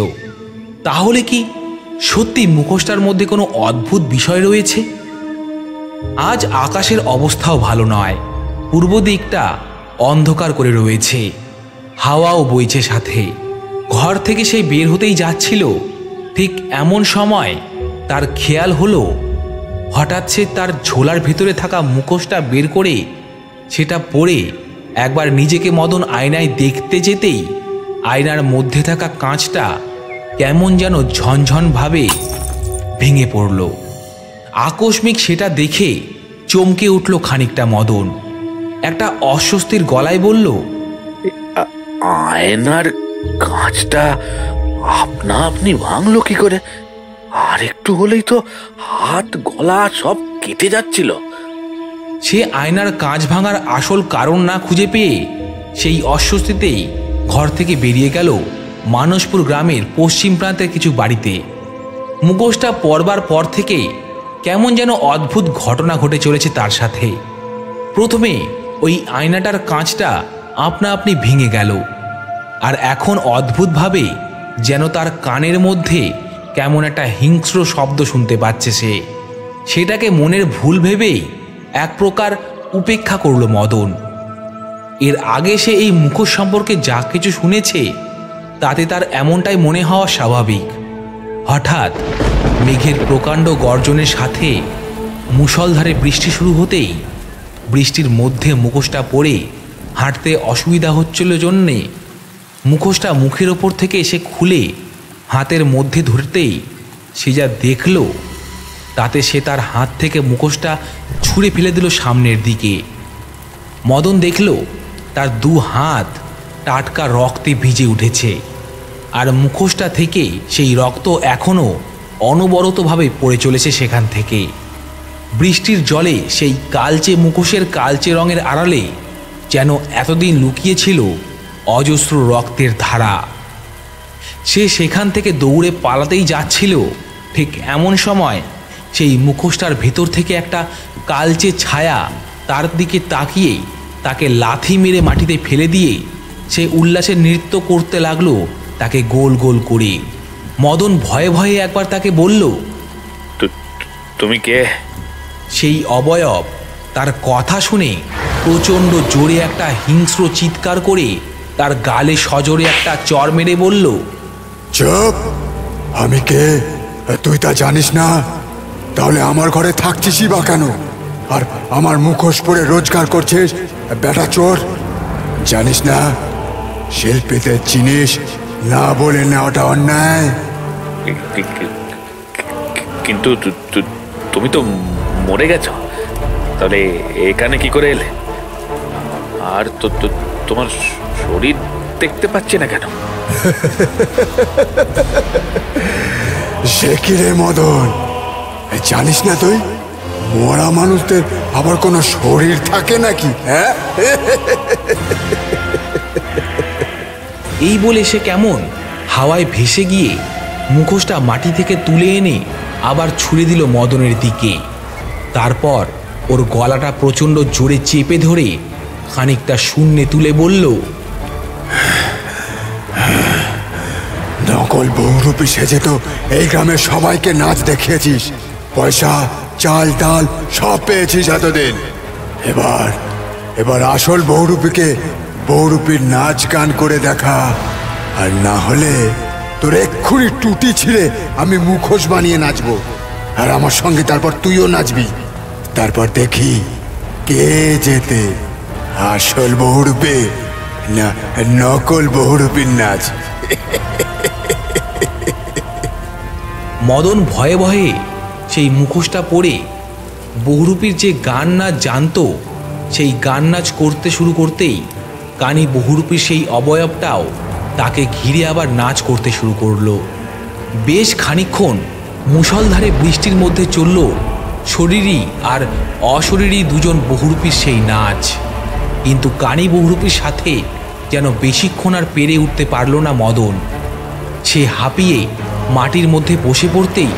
তাহলে কি সত্যি মুখোশটার মধ্যে কোনো অদ্ভুত বিষয় রয়েছে? আজ আকাশের অবস্থাও ভালো নয়, পূর্ব দিকটা অন্ধকার করে রয়েছে, হাওয়াও বইছে সাথে। ঘর থেকে সে বের হতেই যাচ্ছিল, ঠিক এমন সময় তার খেয়াল হলো হঠাৎ সে তার ঝোলার ভিতরে থাকা মুখোশটা বের করে সেটা পরে একবার নিজেকে মদন আয়নায় দেখতে যেতেই আয়নার মধ্যে থাকা কাঁচটা কেমন যেন ঝনঝনভাবে ভেঙে পড়ল। আকস্মিক সেটা দেখে চমকে উঠল খানিকটা মদন। একটা অস্বস্তির গলায় বলল, আয়নার কাঁচটা আপনা আপনি ভাঙলো কি করে? আর একটু হলেই তো হাত গলা সব কেটে যাচ্ছিল। সে আয়নার কাঁচ ভাঙার আসল কারণ না খুঁজে পেয়ে সেই অস্বস্তিতেই ঘর থেকে বেরিয়ে গেল মানসপুর গ্রামের পশ্চিম প্রান্তের কিছু বাড়িতে। মুখোশটা পরবার পর থেকে কেমন যেন অদ্ভুত ঘটনা ঘটে চলেছে তার সাথে। প্রথমে ওই আয়নাটার কাঁচটা আপনা আপনি ভেঙে গেল, আর এখন অদ্ভুতভাবে যেন তার কানের মধ্যে কেমন একটা হিংস্র শব্দ শুনতে পাচ্ছে। সেটাকে মনের ভুল ভেবেই এক প্রকার উপেক্ষা করল মদন। এর আগে সে এই মুখোশ সম্পর্কে যা কিছু শুনেছে তাতে তার এমনটাই মনে হওয়া স্বাভাবিক। হঠাৎ মেঘের প্রকাণ্ড গর্জনের সাথে মুষলধারে বৃষ্টি শুরু হতেই বৃষ্টির মধ্যে মুখোশটা পরে হাঁটতে অসুবিধা হচ্ছিল জন্যে মুখোশটা মুখের ওপর থেকে এসে খুলে হাতের মধ্যে ধরতেই সে যা দেখল তাতে সে তার হাত থেকে মুখোশটা ছুঁড়ে ফেলে দিল সামনের দিকে। মদন দেখল তার দু হাত টাটকা রক্তে ভিজে উঠেছে, আর মুখোশটা থেকে সেই রক্ত এখনও অনবরতভাবে পড়ে চলেছে সেখান থেকে। বৃষ্টির জলে সেই কালচে মুখোশের কালচে রঙের আড়ালে যেন এতদিন লুকিয়েছিল অজস্র রক্তের ধারা। সে সেখান থেকে দৌড়ে পালাতেই যাচ্ছিল, ঠিক এমন সময় সেই মুখোশটার ভেতর থেকে একটা কালচে ছায়া তার দিকে তাকিয়েই তাকে লাথি মেরে মাটিতে ফেলে দিয়ে সে উল্লাসে নৃত্য করতে লাগলো তাকে গোল গোল করে। মদন ভয়ে ভয়ে একবার তাকে বলল, তুমি কে? সেই অবয়ব তার কথা শুনে প্রচণ্ড জোরে একটা হিংস্র চিৎকার করে তার গালে সজোরে একটা চড় মেরে বলল, চুপ! আমি কে তুই তা জানিস না? তাহলে আমার ঘরে থাকছিসই বা কেন? আর আমার মুখোশ পরে রোজগার করছিস বেটা চোর? জানিস না শিল্পীদের জিনিস না বলে নেওয়াটা অন্যায়? কিন্তু তুমি তো মরে গেছো, তাহলে এখানে কি করে এলে? আর তোমার শরীর দেখতে পাচ্ছি না কেন? সে কি রে মদন, জানিস না তুই মরা মানুষদের আবার কোনো শরীর থাকে নাকি? হ্যাঁ, এই বলে সে কেমন হাওয়ায় ভেসে গিয়ে মুখোশটা মাটি থেকে তুলে এনে আবার ছুঁড়ে দিল মদনের দিকে। তারপর ওর গলাটা প্রচণ্ড জোরে চেপে ধরে খানিকটা শূন্যে তুলে বলল, নকল বহুরূপী সেজে তো এই গ্রামের সবাইকে নাচ দেখিয়েছিস, পয়সা চাল ডাল সব পেয়েছিস এতদিন। এবার আসল বহুরূপীকে বহুরূপীর নাচ গান করে দেখা, আর না হলে তোর এক্ষুনি টুটি ছিঁড়ে আমি মুখোশ বানিয়ে নাচবো, আর আমার সঙ্গে তারপর তুইও নাচবি। তারপর দেখি কে জেতে, আসল বহুরূপী না নকল বহুরূপীর নাচ। মদন ভয়ে ভয়ে সেই মুখোশটা পরে বহুরূপীর যে গান নাচ জানতো সেই গান নাচ করতে শুরু করতেই কানি বহুরূপীর সেই অবয়বটাও তাকে ঘিরে আবার নাচ করতে শুরু করলো। বেশ খানিকক্ষণ মুষলধারে বৃষ্টির মধ্যে চলল শরীরী আর অশরীরী দুজন বহুরূপীর সেই নাচ। কিন্তু কানি বহুরূপীর সাথে যেন বেশিক্ষণ আর পেরে উঠতে পারল না মদন। সে হাঁপিয়ে মাটির মধ্যে বসে পড়তেই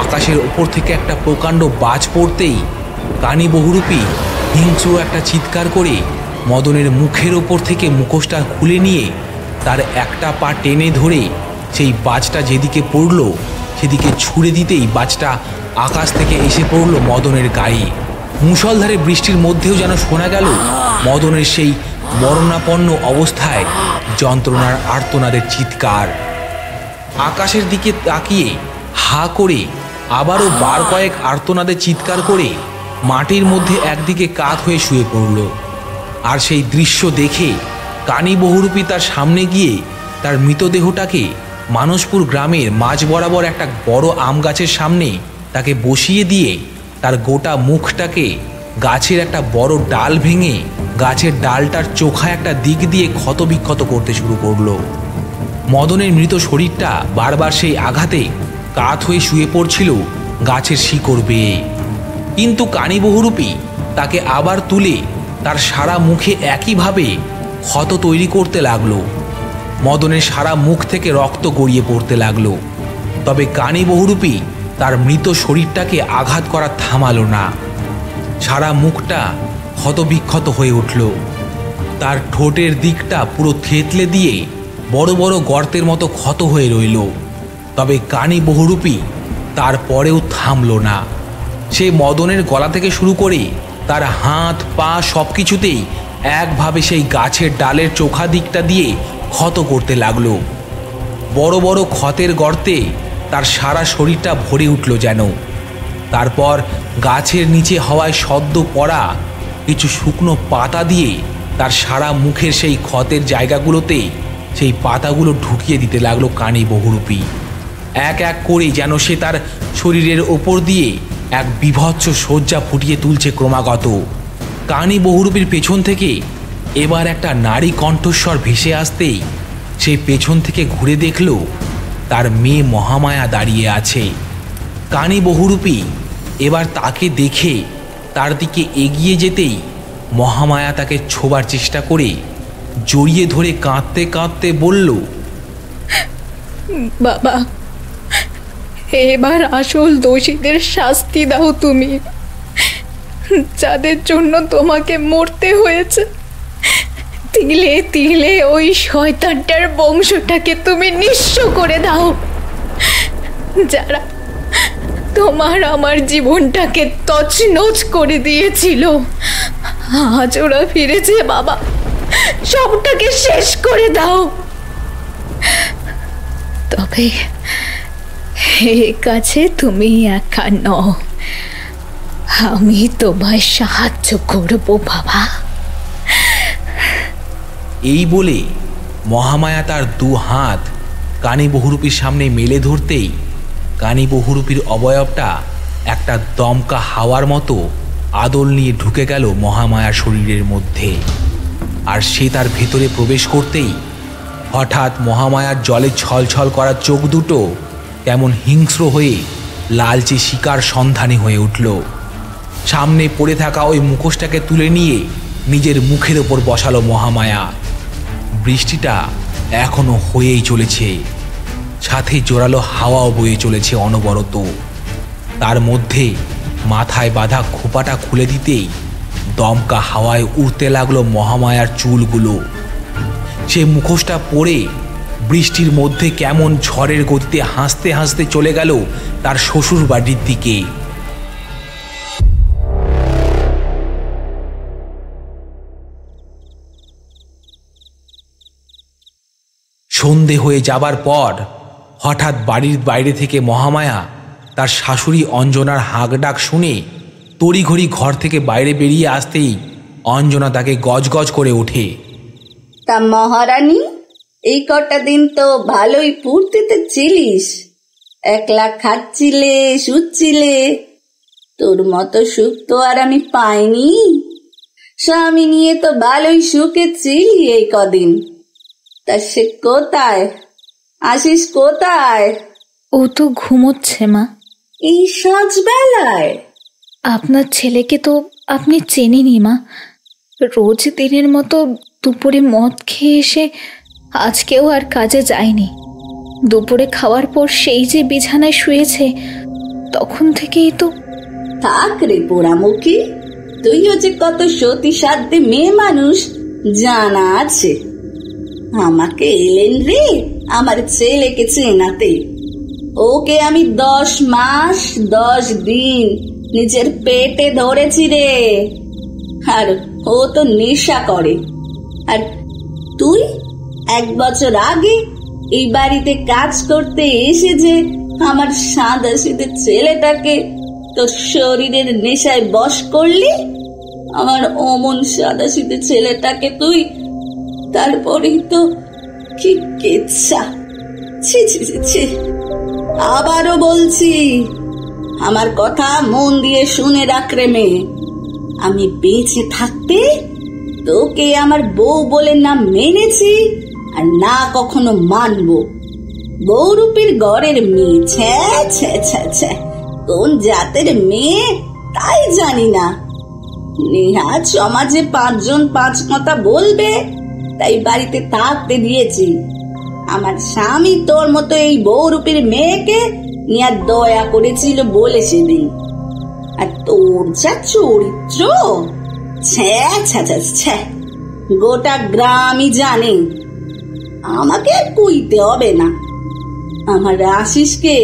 আকাশের ওপর থেকে একটা প্রকাণ্ড বাজ পড়তেই কানি বহুরূপী হিংস্র একটা চিৎকার করে মদনের মুখের ওপর থেকে মুখোশটা খুলে নিয়ে তার একটা পা টেনে ধরে সেই বাজটা যেদিকে পড়ল সেদিকে ছুঁড়ে দিতেই বাজটা আকাশ থেকে এসে পড়ল মদনের গায়ে। মুষলধারে বৃষ্টির মধ্যেও যেন শোনা গেল মদনের সেই মরণাপন্ন অবস্থায় যন্ত্রণার আর্তনাদের চিৎকার। আকাশের দিকে তাকিয়ে হা করে আবারও বার কয়েক আর্তনাদের চিৎকার করে মাটির মধ্যে একদিকে কাত হয়ে শুয়ে পড়ল। আর সেই দৃশ্য দেখে কানি বহুরূপী তার সামনে গিয়ে তার মৃতদেহটাকে মানসপুর গ্রামের মাঝ বরাবর একটা বড় আম গাছের সামনে তাকে বসিয়ে দিয়ে তার গোটা মুখটাকে গাছের একটা বড় ডাল ভেঙে গাছের ডালটার চোখা একটা দিক দিয়ে ক্ষতবিক্ষত করতে শুরু করলো। মদনের মৃত শরীরটা বারবার সেই আঘাতে কাত হয়ে শুয়ে পড়ছিল গাছের শিকড় বেয়ে। কিন্তু কানি বহুরূপী তাকে আবার তুলে তার সারা মুখে একইভাবে ক্ষত তৈরি করতে লাগলো। মদনের সারা মুখ থেকে রক্ত গড়িয়ে পড়তে লাগলো। তবে কানী বহুরূপী তার মৃত শরীরটাকে আঘাত করা থামালো না। সারা মুখটা ক্ষতবিক্ষত হয়ে উঠল। তার ঠোঁটের দিকটা পুরো থেতলে দিয়ে বড় বড় গর্তের মতো ক্ষত হয়ে রইল। তবে কানী বহুরূপী তারপরেও থামল না। সে মদনের গলা থেকে শুরু করে তার হাত পা সব কিছুতেই একভাবে সেই গাছের ডালের চোখা দিকটা দিয়ে ক্ষত করতে লাগলো। বড় বড় ক্ষতের গর্তে তার সারা শরীরটা ভরে উঠল যেন। তারপর গাছের নিচে হওয়ায় সদ্য পড়া কিছু শুকনো পাতা দিয়ে তার সারা মুখের সেই ক্ষতের জায়গাগুলোতে সেই পাতাগুলো ঢুকিয়ে দিতে লাগলো কানী বহুরূপী। এক এক করে যেন সে তার শরীরের ওপর দিয়ে এক বীভৎস শয্যা ফুটিয়ে তুলছে ক্রমাগত। কানী বহুরূপীর পেছন থেকে এবার একটা নারী কণ্ঠস্বর ভেসে আসতেই সে পেছন থেকে ঘুরে দেখল তার মেয়ে মহামায়া দাঁড়িয়ে আছে। কানী বহুরূপী এবার তাকে দেখে তার দিকে এগিয়ে যেতেই মহামায়া তাকে ছোবার চেষ্টা করে জড়িয়ে ধরে কাঁদতে কাঁদতে বলল, বাবা, এবার আসল দোষীদের শাস্তি দাও তুমি, যাদের জন্য তোমাকে মরতে হয়েছে। তিলে তিলে ওই শয়তানটার বংশটাকে তুমি নিঃস্ব করে দাও। যারা তোমার আমার জীবনটাকে তছনছ করে দিয়েছিল, আজ ওরা ফিরেছে বাবা, সবটাকে শেষ করে দাও। তবে এই কাছে তুমি একা নও, আমি তোমায় সাহায্য করব বাবা। এই বলে মহামায়া তার দু হাত কানী বহুরূপীর সামনে মেলে ধরতেই কানী বহুরূপীর অবয়বটা একটা দমকা হাওয়ার মতো আদল নিয়ে ঢুকে গেল মহামায়ার শরীরের মধ্যে। আর সে তার ভেতরে প্রবেশ করতেই হঠাৎ মহামায়ার জলে ছলছল করা চোখ দুটো কেমন হিংস্র হয়ে লালচে শিকার সন্ধানী হয়ে উঠল। সামনে পড়ে থাকা ওই মুখোশটাকে তুলে নিয়ে নিজের মুখের ওপর বসালো মহামায়া। বৃষ্টিটা এখনো হয়েই চলেছে, সাথে জোরালো হাওয়াও বয়ে চলেছে অনবরত। তার মধ্যে মাথায় বাঁধা খোপাটা খুলে দিতেই দমকা হাওয়ায় উড়তে লাগলো মহামায়ার চুলগুলো। সে মুখোশটা পরে বৃষ্টির মধ্যে কেমন ঝড়ের গতিতে হাসতে হাসতে চলে গেল তার শ্বশুর বাড়ির দিকে। সন্ধে হয়ে যাবার পর হঠাৎ বাড়ির বাইরে থেকে মহামায়া তার শাশুড়ি অঞ্জনার হাঁক ডাক শুনে তড়িঘড়ি ঘর থেকে বাইরে বেরিয়ে আসতেই অঞ্জনা তাকে গজগজ করে ওঠে। তা মহারানী, এই কটা দিন তো ভালোই ফুর্তিতে ছিলিস, একলা খাচ্ছিলে শুচ্ছিলে, তোর মতো সুখ তো আর আমি পাইনি। স্বামী নিয়ে তো ভালোই সুখে ছিলি এই কদিন, তা সে কোথায়? আসিস কোথায়? ও তো ঘুমোচ্ছে মা। এই সাঁঝবেলায়? আপনার ছেলেকে তো আপনি চেনেনই মা, রোজ দিনের মতো দুপুরে মদ খেয়ে এসে আজকেও আর কাজে যায়নি। দুপুরে খাওয়ার পর সেই যে বিছানায় শুয়েছে, তখন থেকেই তো। থাক রে পোড়ামুখী, তুইও যে কত সতী সাধ্যে মেয়ে মানুষ জানা আছে। আমাকে এলেন রে আমার ছেলেকে চেনাতে। ওকে আমি 10 মাস 10 দিন নিজের পেটে ধরেছি রে, আর ও তো নেশা করে। আর তুই 1 বছর আগে এই বাড়িতে কাজ করতে এসে যে আমার সাদাসিধে ছেলেটাকে তোর শরীরের নেশায় বশ করলি, আমার অমন সাদাসিধে ছেলেটাকে তুই। তারপরেই তো কি কেচ্ছা! ছি ছি ছি। আবারও বলছি, আমার কথা মন দিয়ে শুনে রাখ রে মেয়ে। আমি বেঁচে থাকতে তোকে আমার বউ বলে না মেনেছি, আর না কখনো মানবো। বউরূপীর ঘরের মেয়ে, ছ্যা ছ্যা ছ্যা ছ্যা, কোন জাতের মেয়ে তাই জানি না। নেহাত সমাজে 5 জন 5 কথা বলবে, তাই বাড়িতে থাকতে দিয়েছি। আমার স্বামী তোর মতো এই বহুরূপীর মেয়েকে নিয়ে দয়া করেছিল বলে সেদিন। আর তোর যা চরিত্র, ছ্যা ছ্যা ছ্যা ছ্যা, গোটা গ্রামই জানে। আমাকে আর কইতে হবে না। আমার আশিসকে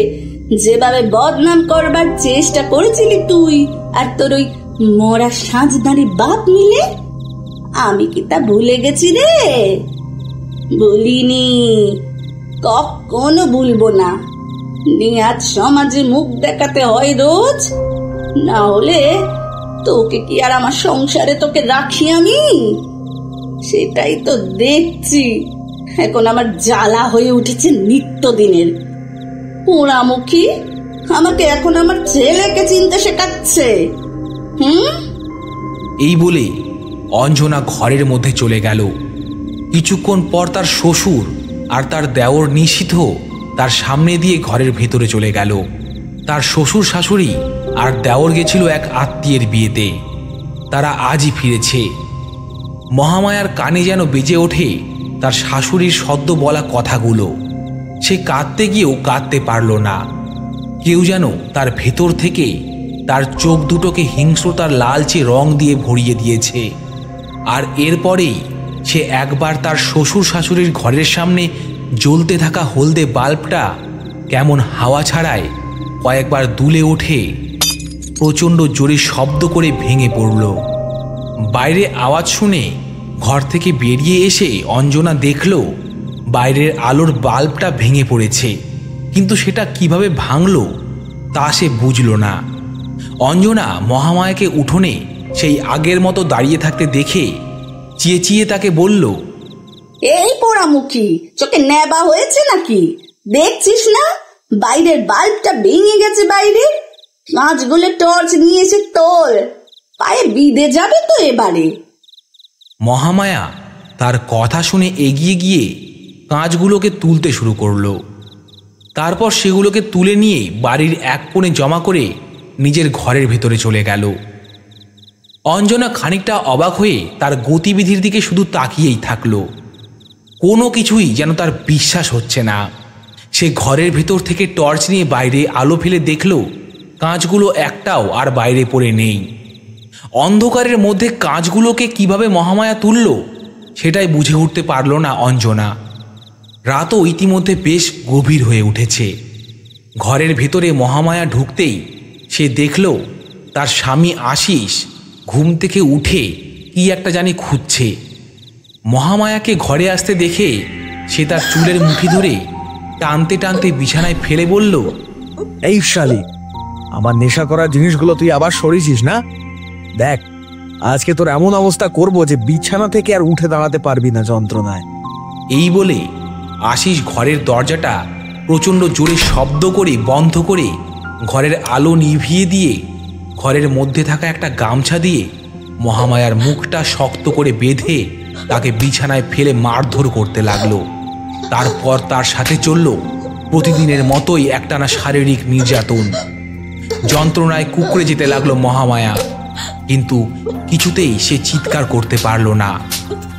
যেভাবে বদনাম করবার চেষ্টা করেছিলি তুই আর তোর ওই মরা সাজদারি বাপ মিলে, আমি কি তা ভুলে গেছি রে? বলিনি, কখনো ভুলবো না। নিহাত সমাজে মুখ দেখাতে হয় রোজ, না হলে তোকে কি আর আমার সংসারে তোকে রাখি আমি? সেটাই তো দেখছি এখন আমার জ্বালা হয়ে উঠেছে নিত্যদিনের। পোড়ামুখী আমাকে এখন আমার ছেলেকে চিনতে শেখাচ্ছে। এই বলে অঞ্জনা ঘরের মধ্যে চলে গেল। কিছুক্ষণ পর তার শ্বশুর আর তার দেওর নিশীথ তার সামনে দিয়ে ঘরের ভেতরে চলে গেল। তার শ্বশুর শাশুড়ি আর দেওর গেছিল এক আত্মীয়ের বিয়েতে, তারা আজই ফিরেছে। মহামায়ার কানে যেন বেজে ওঠে তার শাশুড়ির সদ্য বলা কথাগুলো। সে কাঁদতে গিয়েও কাঁদতে পারল না। কেউ যেন তার ভেতর থেকে তার চোখ দুটোকে হিংস্রতার লালচে রং দিয়ে ভরিয়ে দিয়েছে। আর এরপরেই সে একবার তার শ্বশুর শাশুড়ির ঘরের সামনে জ্বলতে থাকা হলদে বাল্বটা কেমন হাওয়া ছাড়ায় কয়েকবার দুলে ওঠে, প্রচণ্ড জোরে শব্দ করে ভেঙে পড়ল। বাইরে আওয়াজ শুনে ঘর থেকে বেরিয়ে এসে অঞ্জনা দেখল বাইরের আলোর বাল্বটা ভেঙে পড়েছে, কিন্তু সেটা কিভাবে ভাঙল তা সে বুঝল না। অঞ্জনা মহামায়াকে উঠোনে সেই আগের মতো দাঁড়িয়ে থাকতে দেখে চেঁচিয়ে তাকে বলল, এই পোড়ামুখী, চোখে নেবা হয়েছে নাকি? দেখছিস না বাইরের বাল্বটা ভেঙে গেছে? বাইরের কাঁচগুলো টর্চ নিয়ে এসে তোল, পায়ে বিঁধে যাবে তো এবারে। মহামায়া তার কথা শুনে এগিয়ে গিয়ে কাঁচগুলোকে তুলতে শুরু করলো। তারপর সেগুলোকে তুলে নিয়ে বাড়ির এক কোণে জমা করে নিজের ঘরের ভেতরে চলে গেল। অঞ্জনা খানিকটা অবাক হয়ে তার গতিবিধির দিকে শুধু তাকিয়েই থাকলো। কোনো কিছুই যেন তার বিশ্বাস হচ্ছে না। সে ঘরের ভেতর থেকে টর্চ নিয়ে বাইরে আলো ফেলে দেখল কাঁচগুলো একটাও আর বাইরে পড়ে নেই। অন্ধকারের মধ্যে কাঁচগুলোকে কিভাবে মহামায়া তুলল সেটাই বুঝে উঠতে পারল না অঞ্জনা। রাতও ইতিমধ্যে বেশ গভীর হয়ে উঠেছে। ঘরের ভেতরে মহামায়া ঢুকতেই সে দেখল তার স্বামী আশিস ঘুম থেকে উঠে কি একটা জানি খুঁজছে। মহামায়াকে ঘরে আসতে দেখে সে তার চুলের মুঠি ধরে টানতে টানতে বিছানায় ফেলে বলল, এই শালি, আমার নেশা করা জিনিসগুলো তুই আবার সরিয়েছিস না? দেখ, আজকে তোর এমন অবস্থা করব যে বিছানা থেকে আর উঠে দাঁড়াতে পারবি না যন্ত্রণায়। এই বলে আশিস ঘরের দরজাটা প্রচণ্ড জোরে শব্দ করে বন্ধ করে ঘরের আলো নিভিয়ে দিয়ে ঘরের মধ্যে থাকা একটা গামছা দিয়ে মহামায়ার মুখটা শক্ত করে বেঁধে তাকে বিছানায় ফেলে মারধর করতে লাগলো। তারপর তার সাথে চলল প্রতিদিনের মতোই একটানা শারীরিক নির্যাতন। যন্ত্রণায় কুঁকড়ে যেতে লাগলো মহামায়া, কিন্তু কিছুতেই সে চিৎকার করতে পারল না।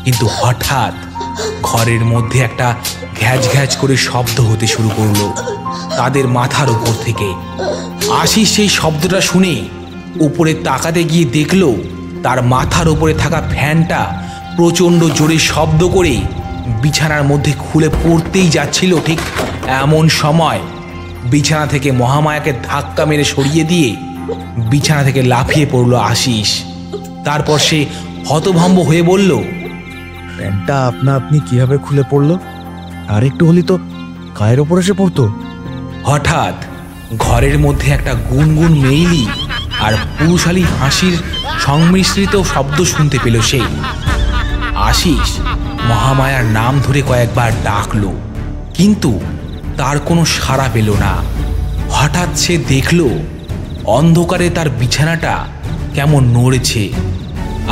কিন্তু হঠাৎ ঘরের মধ্যে একটা ঘ্যাচ ঘ্যাচ করে শব্দ হতে শুরু করলো তাদের মাথার উপর থেকে। আশিস সেই শব্দটা শুনে উপরে তাকাতে গিয়ে দেখল তার মাথার উপরে থাকা ফ্যানটা প্রচণ্ড জোরে শব্দ করে বিছানার মধ্যে খুলে পড়তেই যাচ্ছিল। ঠিক এমন সময় বিছানা থেকে মহামায়াকে ধাক্কা মেরে সরিয়ে দিয়ে বিছানা থেকে লাফিয়ে পড়ল আশিস। তারপর সে হতভম্ব হয়ে বলল, প্যান্টটা আপনা আপনি কিভাবে খুলে পড়লো? আর একটু হলি তো গায়ের ওপর এসে পড়তো। হঠাৎ ঘরের মধ্যে একটা গুনগুন মেইলি আর পুরুষালী হাসির সংমিশ্রিত শব্দ শুনতে পেল সে। আশিস মহামায়ার নাম ধরে কয়েকবার ডাকল, কিন্তু তার কোনো সাড়া পেল না। হঠাৎ সে দেখল অন্ধকারে তার বিছানাটা কেমন নড়ছে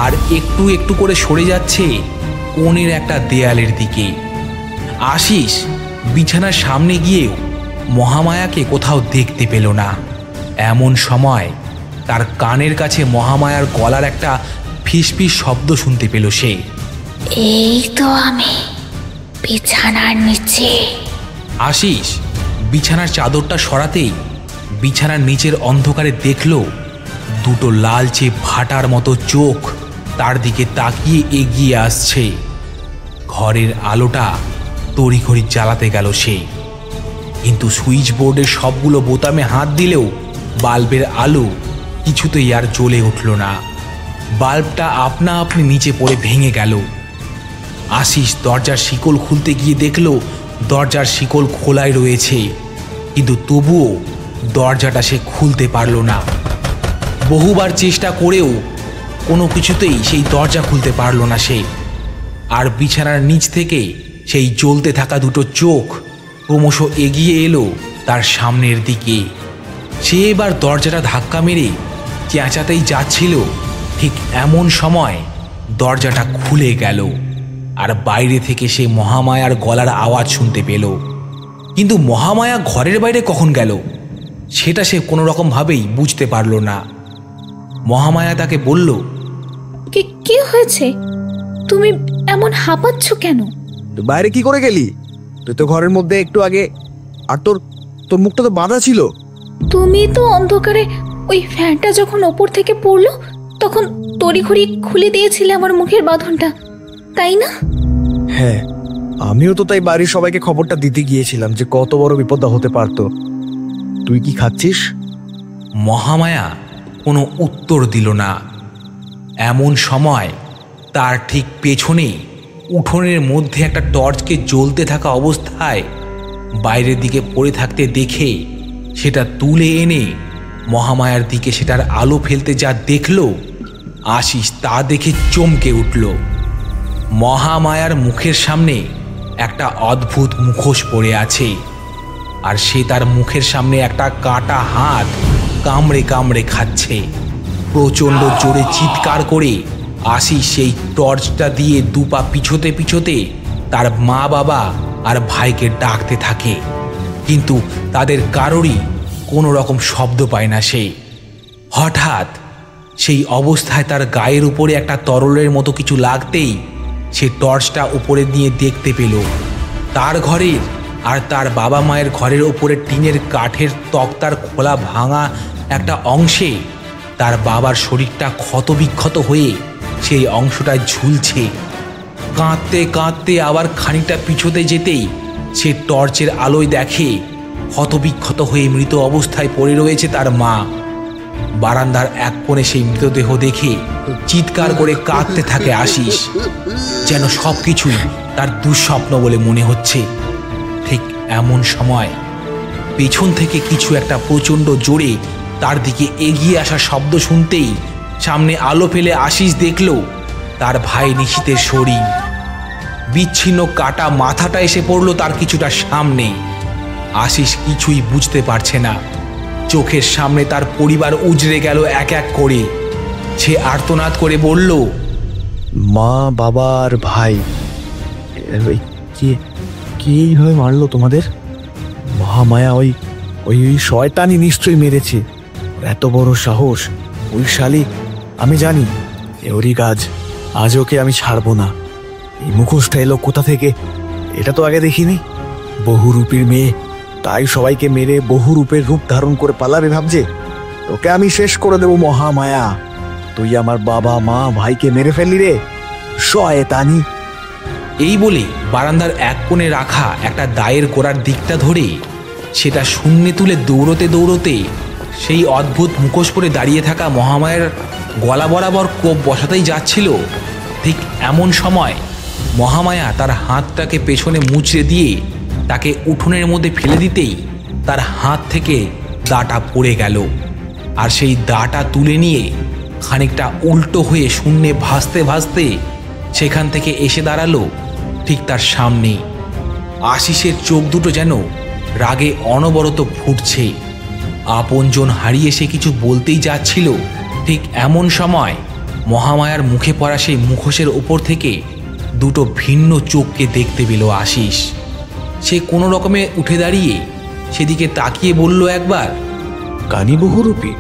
আর একটু একটু করে সরে যাচ্ছে কোণের একটা দেয়ালের দিকে। আশিস বিছানার সামনে গিয়েও মহামায়াকে কোথাও দেখতে পেল না। এমন সময় তার কানের কাছে মহামায়ার গলার একটা ফিসফিস শব্দ শুনতে পেল সে। এই তো আমি। বিছানার নিচে। আশিস বিছানার চাদরটা সরাতেই বিছানার নিচের অন্ধকারে দেখল দুটো লালচে ভাটার মতো চোখ তার দিকে তাকিয়ে এগিয়ে আসছে। ঘরের আলোটা তড়িঘড়ি জ্বালাতে গেল সে, কিন্তু সুইচ বোর্ডের সবগুলো বোতামে হাত দিলেও বাল্বের আলো কিছুতেই আর জ্বলে উঠল না। বাল্বটা আপনা আপনি নিচে পড়ে ভেঙে গেল। আশিস দরজার শিকল খুলতে গিয়ে দেখল দরজার শিকল খোলাই রয়েছে, কিন্তু তবুও দরজাটা সে খুলতে পারল না। বহুবার চেষ্টা করেও কোনো কিছুতেই সেই দরজা খুলতে পারল না সে। আর বিছানার নিচ থেকে সেই জ্বলতে থাকা দুটো চোখ ক্রমশ এগিয়ে এলো তার সামনের দিকে। সে এবার দরজাটা ধাক্কা মেরে চেঁচাতেই যাচ্ছিল, ঠিক এমন সময় দরজাটা খুলে গেল আর বাইরে থেকে সে মহামায়ার গলার আওয়াজ শুনতে পেল। কিন্তু মহামায়া ঘরের বাইরে কখন গেল সেটা সে কোনো রকমভাবেই বুঝতে পারল না। মহামায়া তাকে বলল, কি হয়েছে? তুমি এমন হাঁপাচ্ছ কেন? তুই বাইরে কি করে গেলি? তুই তো ঘরের মধ্যে একটু আগে, আর তোর তোর মুখটা তো বাঁধা ছিল। তুমি তো অন্ধকারে ওই ফ্যানটা যখন ওপর থেকে পড়লো তখন তড়িঘড়ি খুলে দিয়েছিলে আমার মুখের বাঁধনটা, তাই না? হ্যাঁ, আমিও তো তাই বাড়ির সবাইকে খবরটা দিতে গিয়েছিলাম যে কত বড় বিপদ হতে পারতো। তুই কি খাচ্ছিস? মহামায়া কোনো উত্তর দিল না। এমন সময় তার ঠিক পেছনে উঠোনের মধ্যে একটা টর্চকে জ্বলতে থাকা অবস্থায় বাইরের দিকে পড়ে থাকতে দেখে সেটা তুলে এনে মহামায়ার দিকে সেটার আলো ফেলতে যা দেখল, আশিস তা দেখে চমকে উঠল। মহামায়ার মুখের সামনে একটা অদ্ভুত মুখোশ পড়ে আছে, আর সে তার মুখের সামনে একটা কাটা হাত কামড়ে কামড়ে খাচ্ছে। প্রচণ্ড জোরে চিৎকার করে আশিস সেই টর্চটা দিয়ে দুপা পিছোতে পিছোতে তার মা বাবা আর ভাইকে ডাকতে থাকে, কিন্তু তাদের কারোরই কোনো রকম শব্দ পায় না সে। হঠাৎ সেই অবস্থায় তার গায়ের উপরে একটা তরলের মতো কিছু লাগতেই সে টর্চটা উপরে নিয়ে দেখতে পেল তার ঘরের আর তার বাবা মায়ের ঘরের ওপরে টিনের কাঠের তক্তার খোলা ভাঙা একটা অংশে তার বাবার শরীরটা ক্ষতবিক্ষত হয়ে সেই অংশটায় ঝুলছে। কাঁদতে কাঁদতে আবার খানিকটা পিছোতে যেতেই সে টর্চের আলোয় দেখে ক্ষতবিক্ষত হয়ে মৃত অবস্থায় পড়ে রয়েছে তার মা। বারান্দার এক কোণে সেই মৃতদেহ দেখে চিৎকার করে কাঁদতে থাকে আশিস, যেন সবকিছুই তার দুঃস্বপ্ন বলে মনে হচ্ছে। ঠিক এমন সময় পেছন থেকে কিছু একটা প্রচণ্ড জোরে তার দিকে এগিয়ে আসার শব্দ শুনতেই সামনে আলো ফেলে আশিস দেখল তার ভাই নিশীথের শরীর। বিচ্ছিন্ন কাটা মাথাটা এসে পড়ল তার কিছুটা সামনে। আশিস কিছুই বুঝতে পারছে না। চোখের সামনে তার পরিবার উজড়ে গেল এক এক করে। সে আর্তনাদ করে বলল, মা, বাবা আর ভাই, কে এইভাবে মারলো তোমাদের? মহামায়া ওই ওই ওই শয়তানি নিশ্চয়ই মেরেছে। এত বড় সাহস! ওই শালি, আমি জানি ওরই কাজ। আজ ওকে আমি ছাড়বো না। এই মুখোশটা এলো কোথা থেকে? এটা তো আগে দেখিনি। বহুরূপীর মেয়ে, তাই সবাইকে মেরে বহুরূপের রূপ ধারণ করে পালাবে ভাবছে। তোকে আমি শেষ করে দেবো মহামায়া। তুই আমার বাবা মা ভাইকে মেরে ফেললি রে, শয়তানি! এই বলে বারান্দার এক কোণে রাখা একটা দায়ের করার দিকটা ধরে সেটা শূন্যে তুলে দৌড়তে দৌড়তে সেই অদ্ভুত মুখোশ পরে দাঁড়িয়ে থাকা মহামায়ার গলা বরাবর কোপ বসাতেই যাচ্ছিল। ঠিক এমন সময় মহামায়া তার হাতটাকে পেছনে মুচড়ে দিয়ে তাকে উঠোনের মধ্যে ফেলে দিতেই তার হাত থেকে দাটা পড়ে গেল, আর সেই দাটা তুলে নিয়ে খানিকটা উল্টো হয়ে শূন্যে ভাসতে ভাসতে সেখান থেকে এসে দাঁড়ালো ঠিক তার সামনে। আশিসের চোখ দুটো যেন রাগে অনবরত ফুটছে। আপনজন হারিয়ে সে কিছু বলতেই যাচ্ছিল, ঠিক এমন সময় মহামায়ার মুখে পড়া সেই মুখোশের ওপর থেকে দুটো ভিন্ন চোখকে দেখতে পেল আশিস। সে কোনো রকমে উঠে দাঁড়িয়ে সেদিকে তাকিয়ে বলল একবার, কানি বহুরূপী?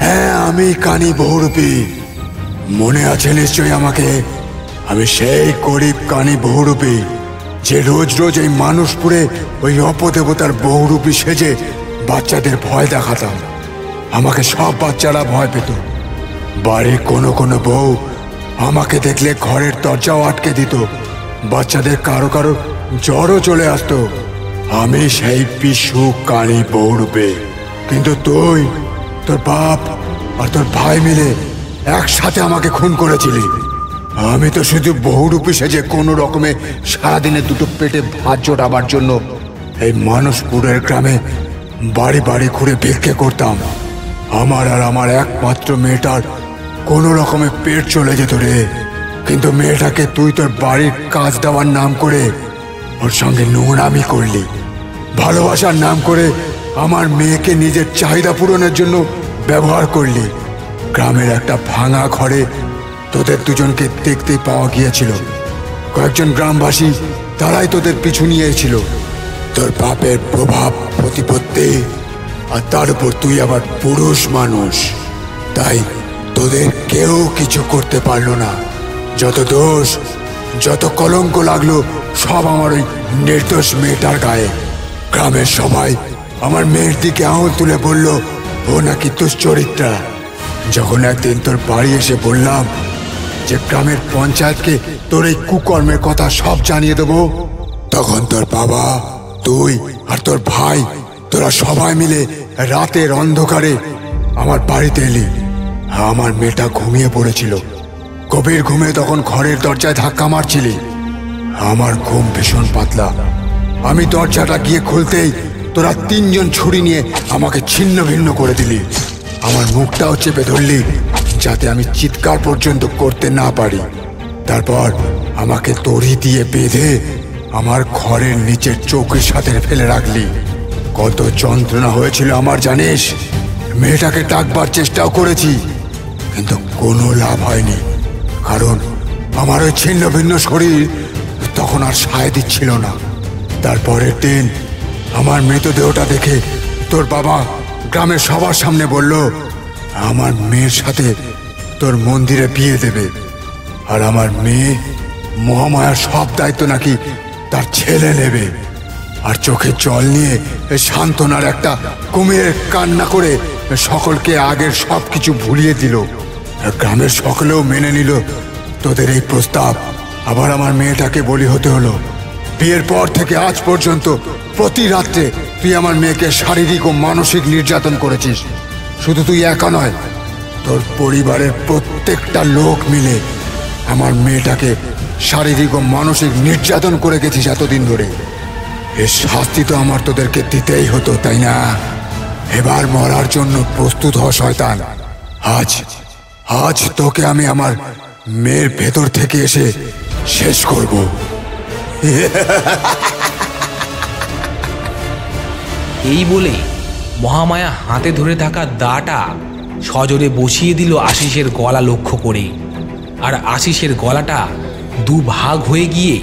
হ্যাঁ, আমি কানি বহুরূপী। মনে আছে নিশ্চয়ই আমাকে? আমি সেই গরিব কানি বহুরূপী যে রোজ রোজ এই মানুষপুরে ওই অপদেবতার বহুরূপী সেজে বাচ্চাদের ভয় দেখাতাম। আমাকে সব বাচ্চারা ভয় পেত। বাড়ির কোনো কোনো বউ আমাকে দেখলে ঘরের দরজাও আটকে দিত। বাচ্চাদের কারো কারো জ্বরও চলে আসতো। আমি সেই পিসু কানি বহুরূপী। কিন্তু তুই, তোর বাপ আর তোর ভাই মিলে একসাথে আমাকে খুন করেছিলি। আমি তো শুধু বহুরূপী সেজে কোনো রকমে সারাদিনে দুটো পেটে ভাত জোটাবার জন্য এই মানুষপুরের গ্রামে বাড়ি বাড়ি ঘুরে ভিক্ষে করতাম। আমার আর আমার একমাত্র মেয়েটার কোনো রকমে পেট চলে যেত রে। কিন্তু মেয়েটাকে তুই তোর বাড়ির কাজ দেওয়ার নাম করে ওর সঙ্গে নোংরামি করলি। ভালোবাসার নাম করে আমার মেয়েকে নিজের চাহিদা পূরণের জন্য ব্যবহার করলি। গ্রামের একটা ভাঙা ঘরে তোদের দুজনকে দেখতে পাওয়া গিয়েছিল। কয়েকজন গ্রামবাসী তারাই তোদের পিছু নিয়েছিল। তোর বাপের প্রভাব প্রতিপত্তি, আর তার উপর তুই আবার পুরুষ মানুষ, তাই তোদের কেউ কিছু করতে পারলো না। যত দোষ, যত কলঙ্ক লাগলো সব আমার ওই নির্দোষ মেয়েটার গায়ে। গ্রামের সবাই আমার মেয়ের দিকে আঙুল তুলে বলল ও নাকি দুশ্চরিত্রা। যখন একদিন তোর বাড়ি এসে বললাম যে গ্রামের পঞ্চায়েতকে তোর এই কুকর্মের কথা সব জানিয়ে দেবো, তখন তোর বাবা, তুই আর তোর ভাই তোরা সবাই মিলে রাতের অন্ধকারে আমার বাড়িতে এলি। আমার মেয়েটা ঘুমিয়ে পড়েছিল। গভীর ঘুমে তখন ঘরের দরজায় ধাক্কা মারছিলি। আমার ঘুম ভীষণ পাতলা। আমি দরজাটা গিয়ে খুলতেই তোরা তিনজন ছুরি নিয়ে আমাকে ছিন্ন ভিন্ন করে দিলি। আমার মুখটাও চেপে ধরলি যাতে আমি চিৎকার পর্যন্ত করতে না পারি। তারপর আমাকে দড়ি দিয়ে বেঁধে আমার ঘরের নিচের চৌকির সাথে ফেলে রাখলি। কত যন্ত্রণা হয়েছিল আমার জানিস? মেয়েটাকে ডাকবার চেষ্টাও করেছি, কিন্তু কোনো লাভ হয়নি। কারণ আমার ওই ছিন্ন ভিন্ন শরীর তখন আর সায় দিচ্ছিল না। তারপরের দিন আমার মৃতদেহটা দেখে তোর বাবা গ্রামের সবার সামনে বলল আমার মেয়ের সাথে তোর মন্দিরে বিয়ে দেবে, আর আমার মেয়ে মহামায়ার সব দায়িত্ব নাকি তার ছেলে নেবে। আর চোখে জল নিয়ে সান্ত্বনার একটা কুমিরের কান্না করে সকলকে আগের সব কিছু ভুলিয়ে দিল। গ্রামের সকলেও মেনে নিল তোদের এই প্রস্তাব। আবার আমার মেয়েটাকে বলি হতে হলো। বিয়ের পর থেকে আজ পর্যন্ত প্রতি রাত্রে তুই আমার মেয়েকে শারীরিক ও মানসিক নির্যাতন করেছিস। শুধু তুই একা নয়, তোর পরিবারের প্রত্যেকটা লোক মিলে আমার মেয়েটাকে শারীরিক ও মানসিক নির্যাতন করে গেছিস এতদিন ধরে। এর শাস্তি তো আমার তোদেরকে দিতেই হতো, তাই না? এবার মরার জন্য প্রস্তুত হ শয়তান। আজ তোকে আমি আমার মেয়ের ভেতর থেকে এসে শেষ করব। এই বলে মহামায়া হাতে ধরে থাকা দাটা সজোরে বসিয়ে দিল আশিসের গলা লক্ষ্য করে। আর আশিসের গলাটা দুভাগ হয়ে গিয়ে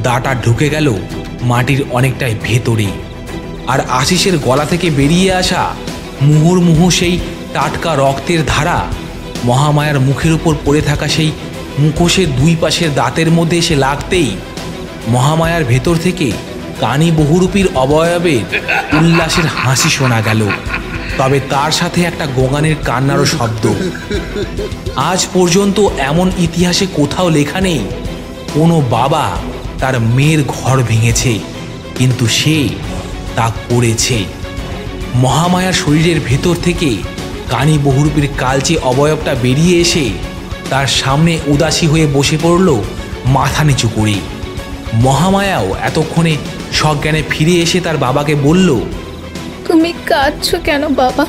দাটা ঢুকে গেল মাটির অনেকটাই ভেতরে। আর আশিসের গলা থেকে বেরিয়ে আসা মুহুর্মুহু সেই টাটকা রক্তের ধারা মহামায়ার মুখের উপর পড়ে থাকা সেই মুখোশের দুই পাশের দাঁতের মধ্যে এসে লাগতেই মহামায়ার ভেতর থেকে কানি বহুরূপীর অবয়বের উল্লাসের হাসি শোনা গেল। তবে তার সাথে একটা গোগানের কান্নারও শব্দ। আজ পর্যন্ত এমন ইতিহাসে কোথাও লেখা নেই কোনো বাবা তার মেয়ের ঘর ভেঙেছে, কিন্তু সে তা করেছে। মহামায়ার শরীরের ভেতর থেকে কানি বহুরূপীর কালচে অবয়বটা বেরিয়ে এসে তার সামনে উদাসী হয়ে বসে পড়ল মাথা নিচু করে। মহামায়াও এতক্ষণে সজ্ঞানে ফিরে এসে তার বাবাকে বলল, তুমি কাঁদছো কেন বাবা?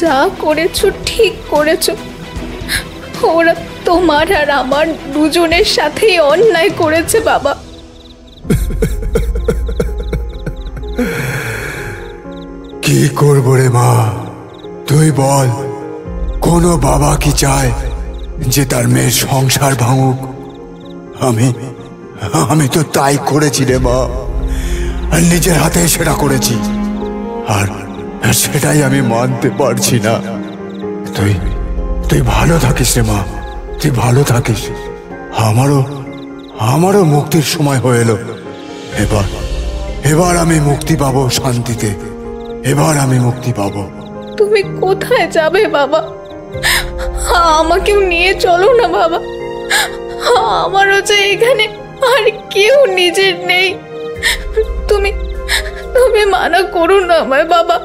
যা করেছো ঠিক করেছো। ওরা তোমার আর আমার দুজনের সাথেই অন্যায় করেছে বাবা। কি করবো রে মা, তুই বল। কোনো বাবা কি চায় যে তার মেয়ের সংসার ভাঙুক? আমি তো তাই করেছি রে মা, আর নিজের হাতে সেটা করেছি। আর সেটাই আমি মানতে পারছি না। তুই তুই ভালো থাকিস রে মা, তুই ভালো থাকিস। আমারও মুক্তির সময় হয়ে এলো। এবার আমি মুক্তি পাবো শান্তিতে, এবার আমি মুক্তি পাবো। তুমি কোথায় যাবে বাবা? আমাকেও নিয়ে চলো না বাবা, আমারও যে এখানে আর কেউ নিজের নেই। তুমি তুমি মানা করো না আমায় বাবা।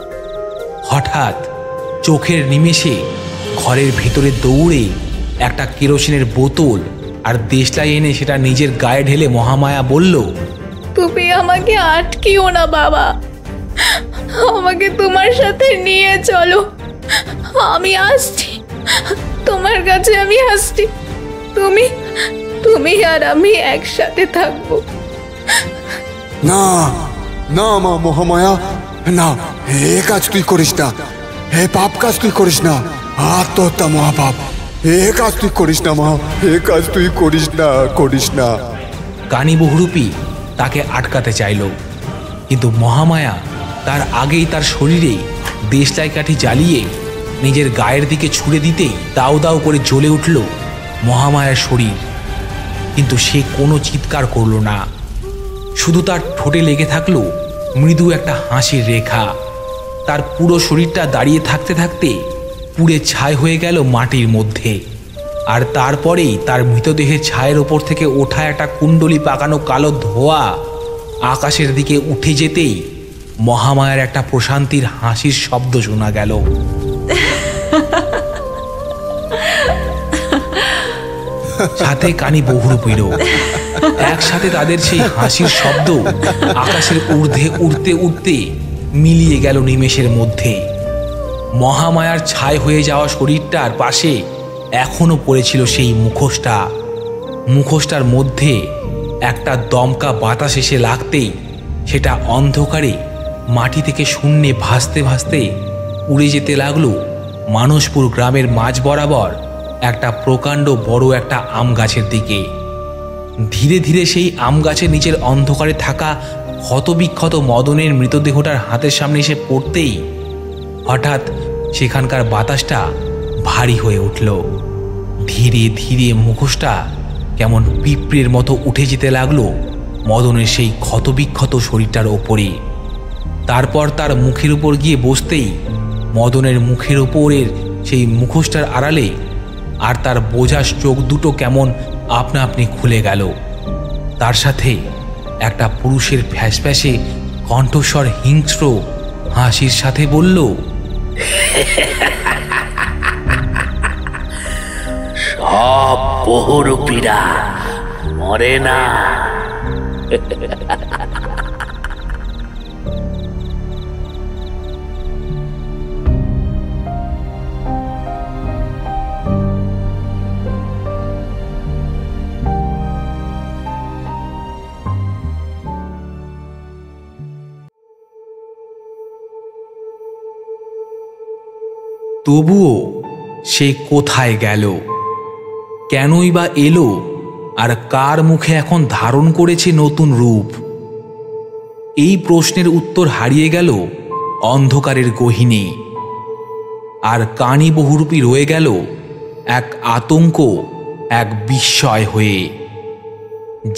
হঠাৎ চোখের নিমেষে ঘরের ভিতরে দৌড়ে একটা কেরোসিনের বোতল আর দেশলাই এনে সেটা নিজের গায়ে ঢেলে মহামায়া বলল, তুমি আমাকে আটকিও না বাবা, আমাকে তোমার সাথে নিয়ে চলো। আমি আসছি, তোমার কাছে আমি আসছি। তুমি আর আমি একসাথে থাকবো। না না মা মহামায়া, না, এ কাজ তুই করিস না, এ পাপ কাজ তুই করিস না, আত্মহত্যা মহাপাপ। এ কাজ তুই করিস না মা, এ কাজ তুই করিস না। কানি বহুরূপী তাকে আটকাতে চাইল, কিন্তু মহামায়া তার আগেই তার শরীরে দেশলাই কাঠি জ্বালিয়ে নিজের গায়ের দিকে ছুঁড়ে দিতেই দাউ দাউ করে জ্বলে উঠল মহামায়ার শরীর। কিন্তু সে কোনো চিৎকার করল না, শুধু তার ঠোঁটে লেগে থাকলো মৃদু একটা হাসির রেখা। তার পুরো শরীরটা দাঁড়িয়ে থাকতে থাকতে পুড়ে ছাই হয়ে গেল মাটির মধ্যে। আর তারপরেই তার মৃতদেহের ছায়ের ওপর থেকে ওঠা একটা কুণ্ডলি পাকানো কালো ধোঁয়া আকাশের দিকে উঠে যেতেই মহামায়ার একটা প্রশান্তির হাসির শব্দ শোনা গেল। সাথে কানি বহুরূপীরও। একসাথে তাদের সেই হাসির শব্দ আকাশের ঊর্ধ্বে উড়তে উড়তে মিলিয়ে গেল নিমেষের মধ্যে। মহামায়ার ছাই হয়ে যাওয়া শরীরটার পাশে এখনো পড়েছিল সেই মুখোশটার মধ্যে একটা দমকা বাতাস এসে লাগতেই সেটা অন্ধকারে মাটি থেকে শূন্যে ভাসতে ভাসতে উড়ে যেতে লাগলো মানসপুর গ্রামের মাঝ বরাবর একটা প্রকাণ্ড বড় একটা আম গাছের দিকে। ধীরে ধীরে সেই আম গাছের নিচের অন্ধকারে থাকা ক্ষতবিক্ষত মদনের মৃতদেহটার হাতের সামনে এসে পড়তেই হঠাৎ সেখানকার বাতাসটা ভারী হয়ে উঠল। ধীরে ধীরে মুখোশটা কেমন পিঁপড়ের মতো উঠে যেতে লাগলো মদনের সেই ক্ষতবিক্ষত শরীরটার ওপরে। তারপর তার মুখের উপর গিয়ে বসতেই মদনের মুখের ওপরের সেই মুখোশটার আড়ালে আর তার বোঝা চোখ দুটো কেমন আপনা আপনি খুলে গেল। তার সাথে একটা পুরুষের ফ্যাসফ্যাসে কণ্ঠস্বর হিংস্র হাসির সাথে বলল, সব বহুরূপীরা মরে না। তবুও সে কোথায় গেল, কেনই বা এলো, আর কার মুখে এখন ধারণ করেছে নতুন রূপ? এই প্রশ্নের উত্তর হারিয়ে গেল অন্ধকারের গহীনে। আর কানি বহুরূপী রয়ে গেল এক আতঙ্ক, এক বিস্ময় হয়ে।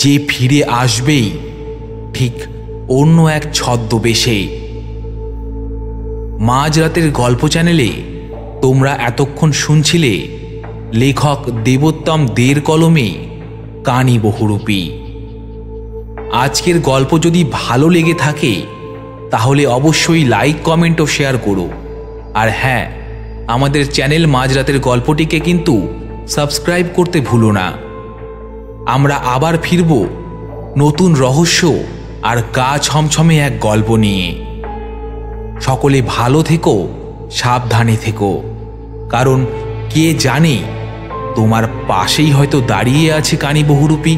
যে ফিরে আসবেই ঠিক অন্য এক ছদ্মবেশে। মাঝরাতের গল্প চ্যানেলে তোমরা এতক্ষণ শুনছিলে লেখক দেবোত্তম দের কলমে কানি বহুরূপী। আজকের গল্প যদি ভালো লেগে থাকে তাহলে অবশ্যই লাইক, কমেন্ট ও শেয়ার করো। আর হ্যাঁ, আমাদের চ্যানেল মাঝরাতের গল্পটিকে কিন্তু সাবস্ক্রাইব করতে ভুলো না। আমরা আবার ফিরব নতুন রহস্য আর গা ছমছমে এক গল্প নিয়ে। সকলে ভালো থেকো, সাবধানে থেকো, কারণ কে জানে তোমার পাশেই হয়তো দাঁড়িয়ে আছে কানি বহুরূপী।